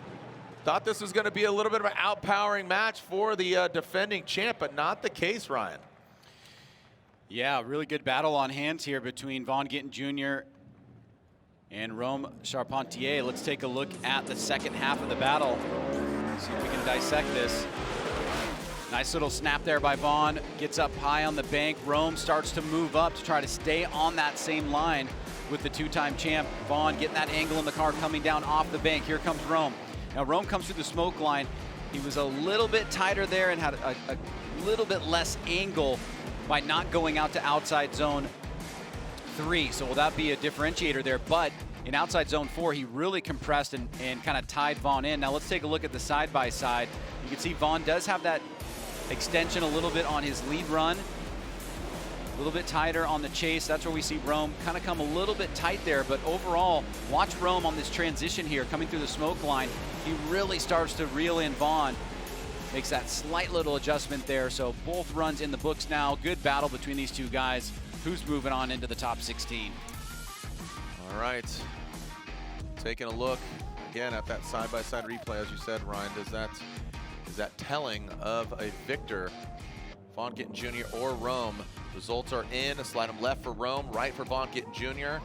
Thought this was going to be a little bit of an outpowering match for the defending champ, but not the case, Ryan. Yeah, really good battle on hands here between Von Gittin Jr. and Rome Charpentier. Let's take a look at the second half of the battle. See if we can dissect this. Nice little snap there by Von. Gets up high on the bank. Rome starts to move up to try to stay on that same line with the two-time champ. Von getting that angle in the car coming down off the bank. Here comes Rome. Now Rome comes through the smoke line. He was a little bit tighter there and had a little bit less angle by not going out to outside zone 3. So will that be a differentiator there? But in outside zone 4, he really compressed and kind of tied Von in. Now let's take a look at the side-by-side. You can see Von does have that extension a little bit on his lead run. A little bit tighter on the chase. That's where we see Rome kind of come a little bit tight there. But overall, watch Rome on this transition here coming through the smoke line. He really starts to reel in Von. Makes that slight little adjustment there. So both runs in the books now. Good battle between these two guys. Who's moving on into the top 16? All right. Taking a look again at that side-by-side replay, as you said, Ryan. Is that telling of a victor? Von Gittin Jr. or Rome. Results are in. Slide them left for Rome, right for Von Gittin Jr.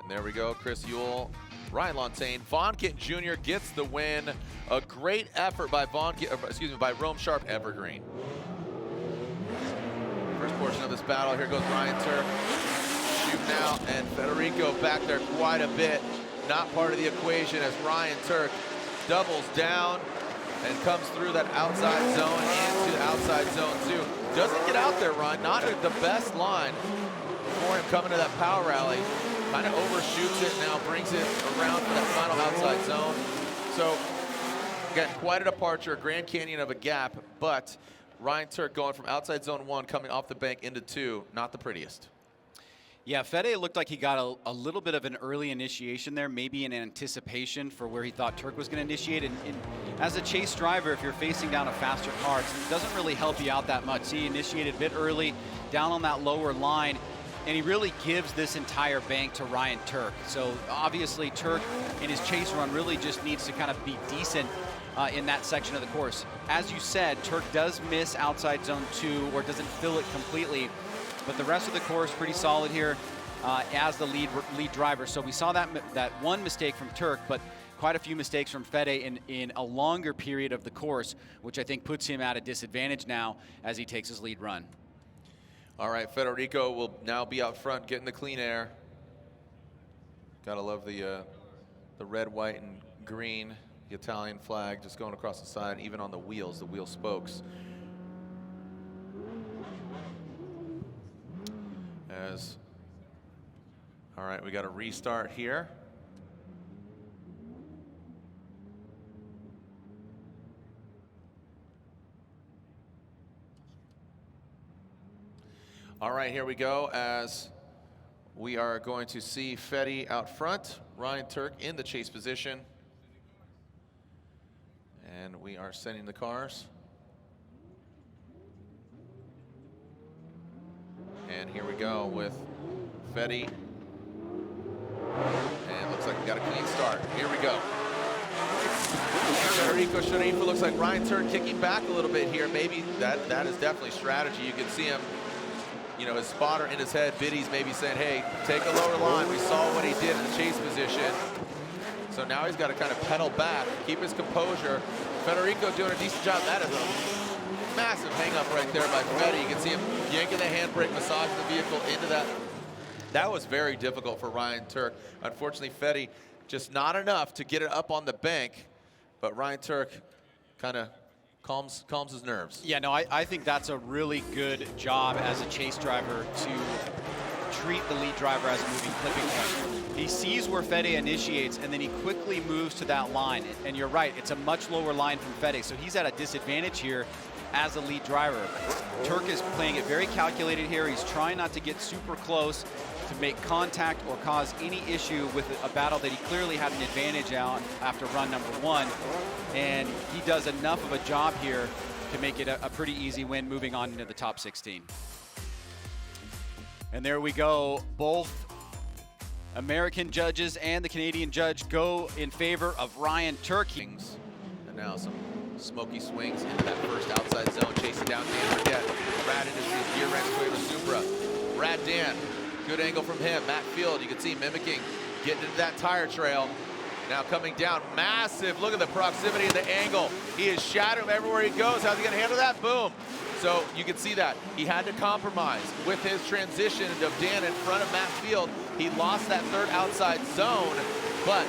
And there we go. Chris Yule, Ryan Lontaine. Von Gittin Jr. gets the win. A great effort by by Rome Sharp Evergreen. First portion of this battle. Here goes Ryan Tuerck shooting out, and Federico back there quite a bit. Not part of the equation as Ryan Tuerck doubles down and comes through that outside zone into outside zone 2. Doesn't get out there, Ryan. Not the best line for him coming to that power rally. Kind of overshoots it, now brings it around for that final outside zone. So, again, quite a departure, a Grand Canyon of a gap, but Ryan Tuerck going from outside zone 1, coming off the bank into 2, not the prettiest. Yeah, Fede looked like he got a little bit of an early initiation there, maybe in anticipation for where he thought Tuerck was going to initiate. And as a chase driver, if you're facing down a faster car, it doesn't really help you out that much. He initiated a bit early, down on that lower line, and he really gives this entire bank to Ryan Tuerck. So obviously Tuerck in his chase run really just needs to kind of be decent in that section of the course. As you said, Tuerck does miss outside zone 2 or doesn't fill it completely, but the rest of the course pretty solid here as the lead driver. So we saw that one mistake from Tuerck, but quite a few mistakes from Fede in a longer period of the course, which I think puts him at a disadvantage now as he takes his lead run. All right, Federico will now be out front getting the clean air. Gotta love the red, white, and green, the Italian flag just going across the side, even on the wheels, the wheel spokes. All right, we got a restart here. All right, here we go as we are going to see Fede out front, Ryan Tuerck in the chase position. And we are sending the cars. And here we go with Fede. And looks like we got a clean start. Here we go. Federico Sharifa looks like Ryan Tuerck kicking back a little bit here. Maybe that is definitely strategy. You can see him, you know, his spotter in his head, Biddy's maybe saying, hey, take a lower line. We saw what he did in the chase position. So now he's got to kind of pedal back, keep his composure. Federico doing a decent job. That is a massive hang-up right there by Fede. You can see him yanking the handbrake, massaging the vehicle into that. That was very difficult for Ryan Tuerck. Unfortunately, Fede just not enough to get it up on the bank, but Ryan Tuerck kind of calms his nerves. Yeah, no, I think that's a really good job as a chase driver to treat the lead driver as a moving clipping point. He sees where Fede initiates, and then he quickly moves to that line. And you're right, it's a much lower line from Fede, so he's at a disadvantage here as a lead driver. Tuerck is playing it very calculated here. He's trying not to get super close to make contact or cause any issue with a battle that he clearly had an advantage on after run number 1. And he does enough of a job here to make it a pretty easy win, moving on into the top 16. And there we go. Both American judges and the Canadian judge go in favor of Ryan Tuerck. And now some smoky swings into that first outside zone, chasing down Dan Burkett. Brad into his gear wrench Toyota Supra. Brad Dan, good angle from him. Matt Field, you can see mimicking, getting into that tire trail. Now coming down, massive. Look at the proximity and the angle. He is shadowing everywhere he goes. How's he gonna handle that? Boom. So you can see that. He had to compromise with his transition of Dan in front of Matt Field. He lost that third outside zone, but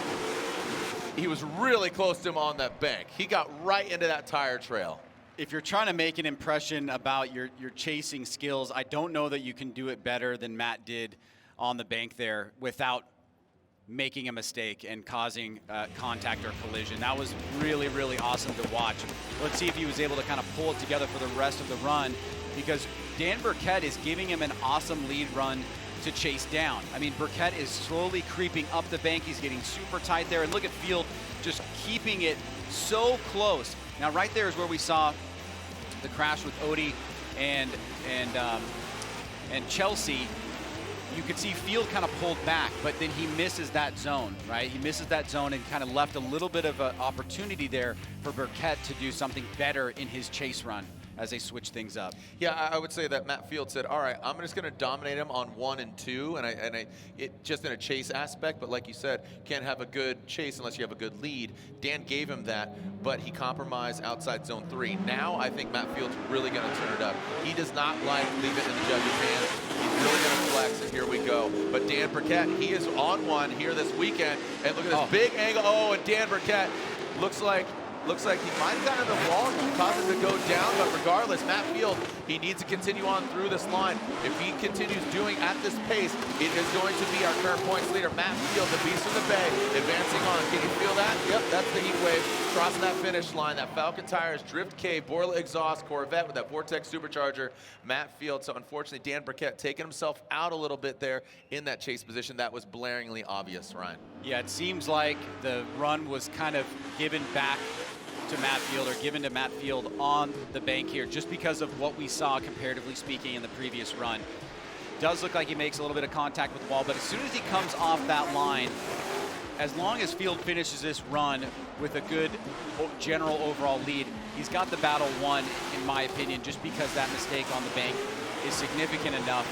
he was really close to him on that bank. He got right into that tire trail. If you're trying to make an impression about your chasing skills, I don't know that you can do it better than Matt did on the bank there without making a mistake and causing contact or collision. That was really, really awesome to watch. Let's see if he was able to kind of pull it together for the rest of the run, because Dan Burkett is giving him an awesome lead run to chase down. I mean, Burkett is slowly creeping up the bank. He's getting super tight there, and look at Field just keeping it so close. Now, right there is where we saw the crash with Odie and Chelsea. You could see Field kind of pulled back, but then he misses that zone, right? He misses that zone and kind of left a little bit of an opportunity there for Burkett to do something better in his chase run as they switch things up. Yeah, I would say that Matt Field said, all right, I'm just going to dominate him on 1 and 2, and it just in a chase aspect, but like you said, can't have a good chase unless you have a good lead. Dan gave him that, but he compromised outside zone 3. Now I think Matt Field's really going to turn it up. He does not like leave it in the judge's hands. He's really going to flex, and here we go. But Dan Burkett, he is on one here this weekend, and look at this big angle. Oh, and Dan Burkett looks like he might have gotten the wall, caused him to go down, but regardless, Matt Field, he needs to continue on through this line. If he continues doing at this pace, it is going to be our current points leader, Matt Field, the beast of the Bay, advancing on. Can you feel that? Yep, that's the heat wave, crossing that finish line, that Falcon Tires, Drift Cave, Borla exhaust, Corvette with that Vortex supercharger, Matt Field. So unfortunately, Dan Burkett taking himself out a little bit there in that chase position. That was blaringly obvious, Ryan. Yeah, it seems like the run was kind of given back to Matt Field, or given to Matt Field on the bank here, just because of what we saw comparatively speaking in the previous run. Does look like he makes a little bit of contact with the wall, but as soon as he comes off that line, as long as Field finishes this run with a good general overall lead, he's got the battle won, in my opinion, just because that mistake on the bank is significant enough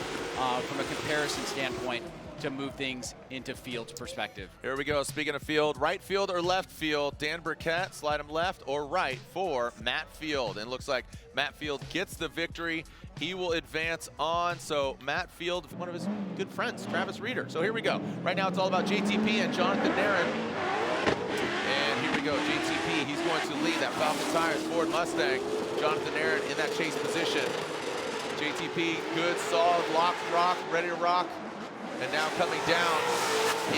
from a comparison standpoint to move things into Field's perspective. Here we go. Speaking of Field, right field or left field, Dan Burkett, slide him left or right for Matt Field. And looks like Matt Field gets the victory. He will advance on. So Matt Field, one of his good friends, Travis Reeder. So here we go. Right now it's all about JTP and Jonathan Daron. And here we go. JTP, he's going to lead that Falcon Tires Ford Mustang. Jonathan Daron in that chase position. JTP, good, solid, locked rock, ready to rock. And now coming down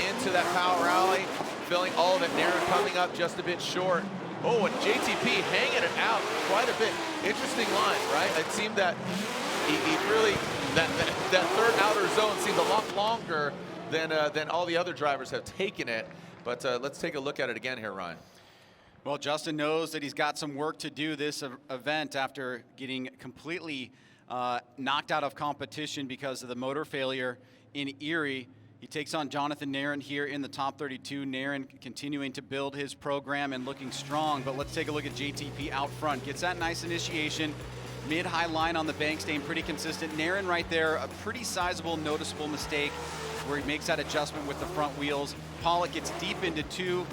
into that power alley, filling all of it. Daron coming up just a bit short. Oh, and JTP hanging it out quite a bit. Interesting line, right? It seemed that he really, that third outer zone seemed a lot longer than all the other drivers have taken it. But let's take a look at it again here, Ryan. Well, Justin knows that he's got some work to do this event after getting completely knocked out of competition because of the motor failure in Erie. He takes on Jonathan Daron here in the top 32. Daron continuing to build his program and looking strong, but let's take a look at JTP out front. Gets that nice initiation, mid-high line on the bank, staying pretty consistent. Daron right there, a pretty sizable, noticeable mistake where he makes that adjustment with the front wheels. Pawlik gets deep into 2,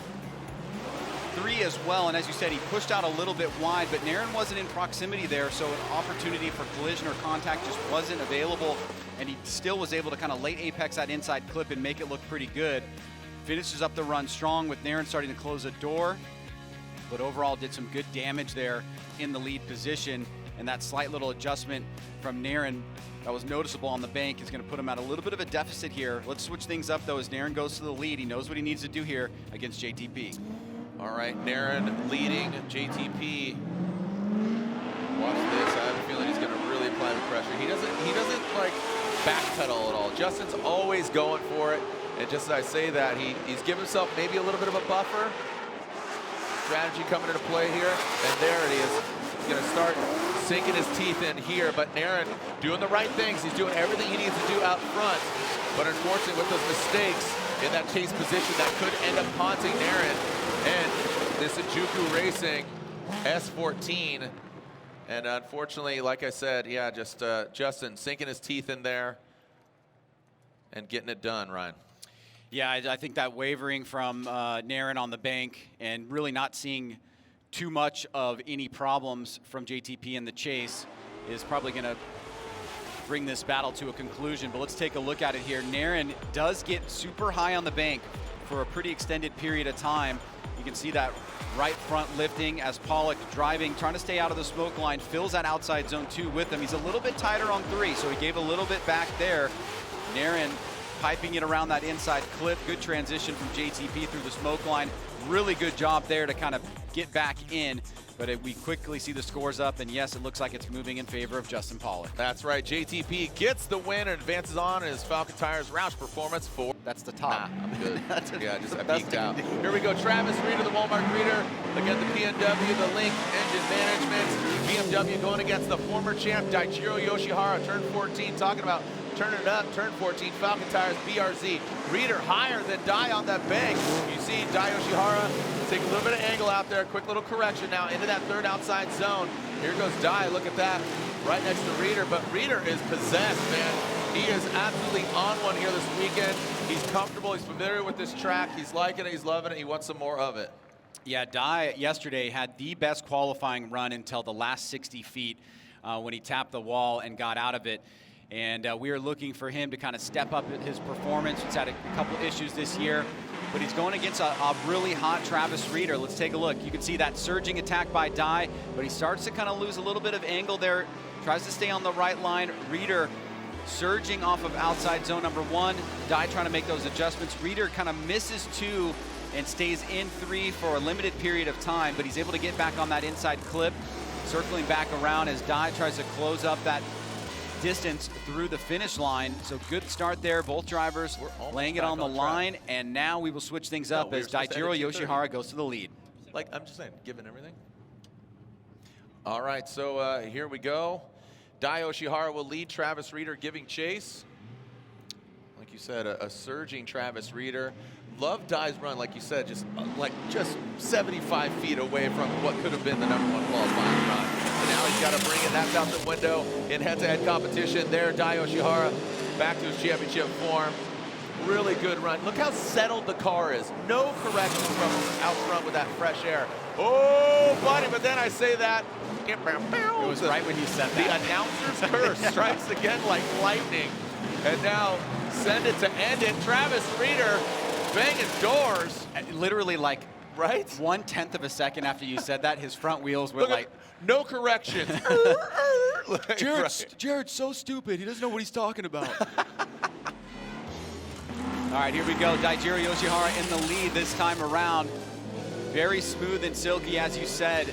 3 as well, and as you said, he pushed out a little bit wide, but Daron wasn't in proximity there, so an opportunity for collision or contact just wasn't available, and he still was able to kind of late apex that inside clip and make it look pretty good. Finishes up the run strong with Daron starting to close the door, but overall did some good damage there in the lead position, and that slight little adjustment from Daron that was noticeable on the bank is going to put him at a little bit of a deficit here. Let's switch things up though as Daron goes to the lead. He knows what he needs to do here against JTP. All right, Daron leading JTP. Watch this. I have a feeling he's going to really apply the pressure. He doesn't like backpedal at all. Justin's always going for it. And just as I say that, he's given himself maybe a little bit of a buffer. Strategy coming into play here. And there it is. He's going to start sinking his teeth in here. But Daron doing the right things. He's doing everything he needs to do out front. But unfortunately, with those mistakes in that chase position, that could end up haunting Daron. And this is Juku Racing S14. And unfortunately, like I said, yeah, just Justin sinking his teeth in there and getting it done, Ryan. Yeah, I think that wavering from Daron on the bank and really not seeing too much of any problems from JTP in the chase is probably going to bring this battle to a conclusion. But let's take a look at it here. Daron does get super high on the bank for a pretty extended period of time. You can see that right front lifting as Pawlik driving, trying to stay out of the smoke line, fills that outside zone 2 with him. He's a little bit tighter on 3, so he gave a little bit back there. Daron piping it around that inside clip. Good transition from JTP through the smoke line. Really good job there to kind of get back in. But we quickly see the scores up, and yes, it looks like it's moving in favor of Justin Pawlik. That's right. JTP gets the win and advances on in his Falcon Tires Roush Performance 4. That's the top. Nah, I'm good. Yeah, I peeked out. Here we go. Travis Reeder, the Walmart Reader. Again, the PNW, the Link Engine Management. BMW going against the former champ, Daichiro Yoshihara, turn 14, talking about turning it up, turn 14, Falcon Tires, BRZ. Reeder higher than Dai on that bank. You see Dai Yoshihara take a little bit of angle out there, quick little correction now into that third outside zone. Here goes Dai, look at that, right next to Reeder, but Reeder is possessed, man. He is absolutely on one here this weekend. He's comfortable, he's familiar with this track, he's liking it, he's loving it, he wants some more of it. Yeah, Dai yesterday had the best qualifying run until the last 60 feet when he tapped the wall and got out of it. And we are looking for him to kind of step up his performance. He's had a couple issues this year, but he's going against a really hot Travis Reeder. Let's take a look. You can see that surging attack by Dai, but he starts to kind of lose a little bit of angle there. Tries to stay on the right line. Reeder surging off of outside zone number 1. Dai trying to make those adjustments. Reeder kind of misses 2 and stays in 3 for a limited period of time, but he's able to get back on that inside clip, circling back around as Dai tries to close up that distance through the finish line. So good start there. Both drivers laying it on the line, and now we will switch things up as Daichiro Yoshihara goes to the lead. Like, I'm just saying, given everything. All right, so here we go. Dai Yoshihara will lead Travis Reeder giving chase. Like you said, a surging Travis Reeder. love Dye's run, like you said, just 75 feet away from what could have been the #1 qualifying run. And now he's got to bring it. That's out the window in head-to-head competition. There, Dai Yoshihara back to his championship form. Really good run. Look how settled the car is. No correction from out front with that fresh air. Oh, buddy, but then I say that. It was right when you said that. The announcer's curse strikes again like lightning. And now send it to end it. Travis Reeder banging doors. Literally like right? 1/10 of a second after you said that, his front wheels were like... No corrections. Like, Jared's so stupid. He doesn't know what he's talking about. All right, here we go. Daijiro Yoshihara in the lead this time around. Very smooth and silky, as you said.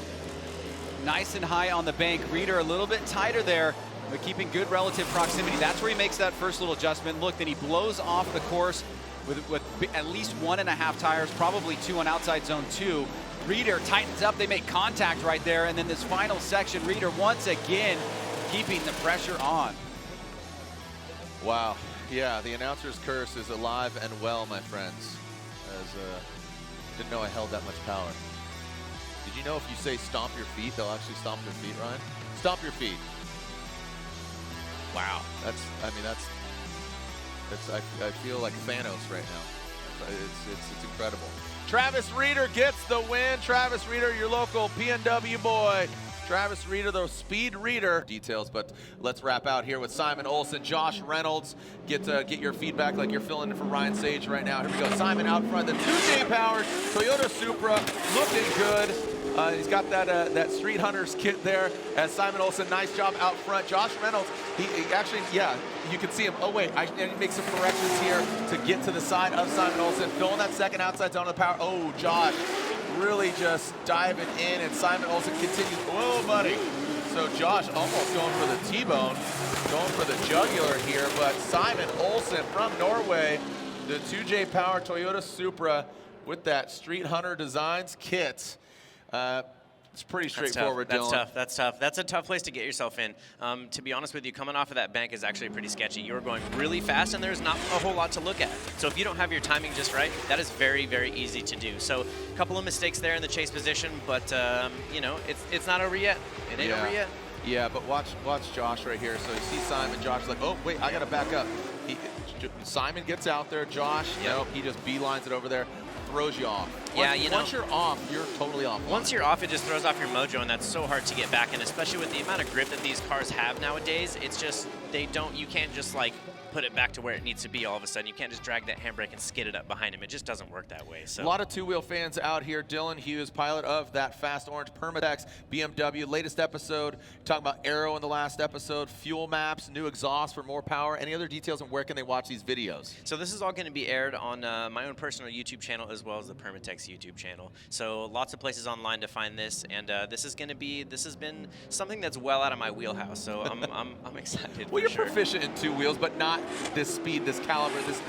Nice and high on the bank. Reeder a little bit tighter there, but keeping good relative proximity. That's where he makes that first little adjustment. Look, then he blows off the course with at least 1.5 tires, probably 2 on outside zone 2. Reeder tightens up. They make contact right there. And then this final section, Reeder once again keeping the pressure on. Wow. Yeah, the announcer's curse is alive and well, my friends. Didn't know I held that much power. Did you know if you say stomp your feet, they'll actually stomp their feet, Ryan? Stomp your feet. Wow. I feel like Thanos right now. It's incredible. Travis Reeder gets the win. Travis Reeder, your local PNW boy. Travis Reeder, the speed reader. Details, but let's wrap out here with Simon Olsen, Josh Reynolds. Get your feedback like you're filling in for Ryan Sage right now. Here we go. Simon out front, the 2J powered Toyota Supra, looking good. He's got that Street Hunters kit there. As Simon Olsen, nice job out front. Josh Reynolds, he actually, yeah, you can see him. Oh wait, I need to make some corrections here to get to the side of Simon Olsen. Going that second outside zone of the power. Oh, Josh. Really just diving in, and Simon Olsen continues. Whoa, buddy. So Josh almost going for the T-bone, going for the jugular here, but Simon Olsen from Norway, the 2J Power Toyota Supra with that Street Hunter Designs kit. It's pretty straightforward, Dylan. That's tough. That's a tough place to get yourself in. To be honest with you, coming off of that bank is actually pretty sketchy. You're going really fast, and there's not a whole lot to look at. So if you don't have your timing just right, that is very, very easy to do. So a couple of mistakes there in the chase position, but you know, it's not over yet. It ain't over yet. Yeah, but watch Josh right here. So you see Simon, Josh's like, oh wait, I gotta back up. Simon gets out there. Josh, nope, he just beelines it over there. Throws you off. Once you're off, you're totally off. Once you're off, it just throws off your mojo, and that's so hard to get back in, especially with the amount of grip that these cars have nowadays. It's just, you can't just like put it back to where it needs to be all of a sudden. You can't just drag that handbrake and skid it up behind him. It just doesn't work that way. So a lot of two-wheel fans out here. Dylan Hughes, pilot of that fast orange Permatex BMW. Latest episode, talking about aero in the last episode, fuel maps, new exhaust for more power. Any other details, and where can they watch these videos? So this is all going to be aired on my own personal YouTube channel as well as the Permatex YouTube channel. So lots of places online to find this, and this has been something that's well out of my wheelhouse. So I'm excited. Well, you're proficient in two wheels, but not this speed, this caliber, this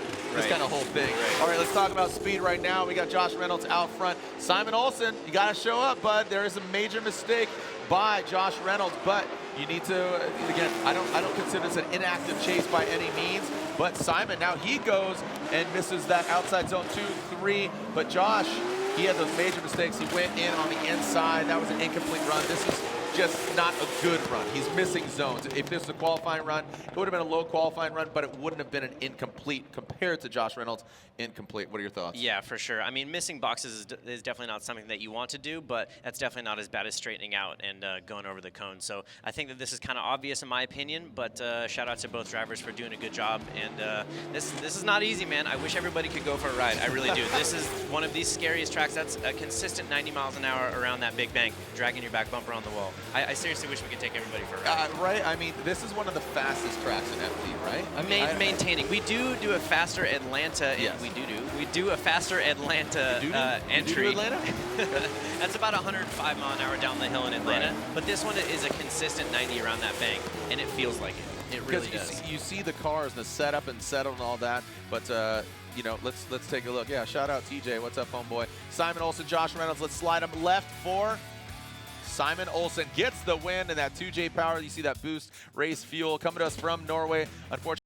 kind of whole thing. All right, let's talk about speed right now. We got Josh Reynolds out front. Simon Olsen, you got to show up, bud. There is a major mistake by Josh Reynolds, but you need to, again, I don't consider this an inactive chase by any means, but Simon, now he goes and misses that outside zone 2, 3, but Josh, he had those major mistakes. He went in on the inside. That was an incomplete run. This is just not a good run. He's missing zones. If this was a qualifying run, it would have been a low qualifying run, but it wouldn't have been an incomplete compared to Josh Reynolds. Incomplete. What are your thoughts? Yeah, for sure. I mean, missing boxes is definitely not something that you want to do, but that's definitely not as bad as straightening out and going over the cone. So I think that this is kind of obvious in my opinion, but shout out to both drivers for doing a good job. And this is not easy, man. I wish everybody could go for a ride. I really do. This is one of these scariest tracks. That's a consistent 90 miles an hour around that big bank, dragging your back bumper on the wall. I seriously wish we could take everybody for a ride. Right? I mean, this is one of the fastest tracks in FD, right? I mean, maintaining. We do a faster Atlanta. Yes. We do a faster Atlanta entry. You do Atlanta? That's about 105 mile an hour down the hill in Atlanta. Right. But this one is a consistent 90 around that bank, and it feels like it. It really does. You see the cars and the setup and settle and all that, but you know, let's take a look. Yeah, shout out TJ. What's up, homeboy? Simon Olsen, Josh Reynolds. Let's slide them left for Simon Olsen. Gets the win in that 2J Power. You see that boost race fuel coming to us from Norway. Unfortunately,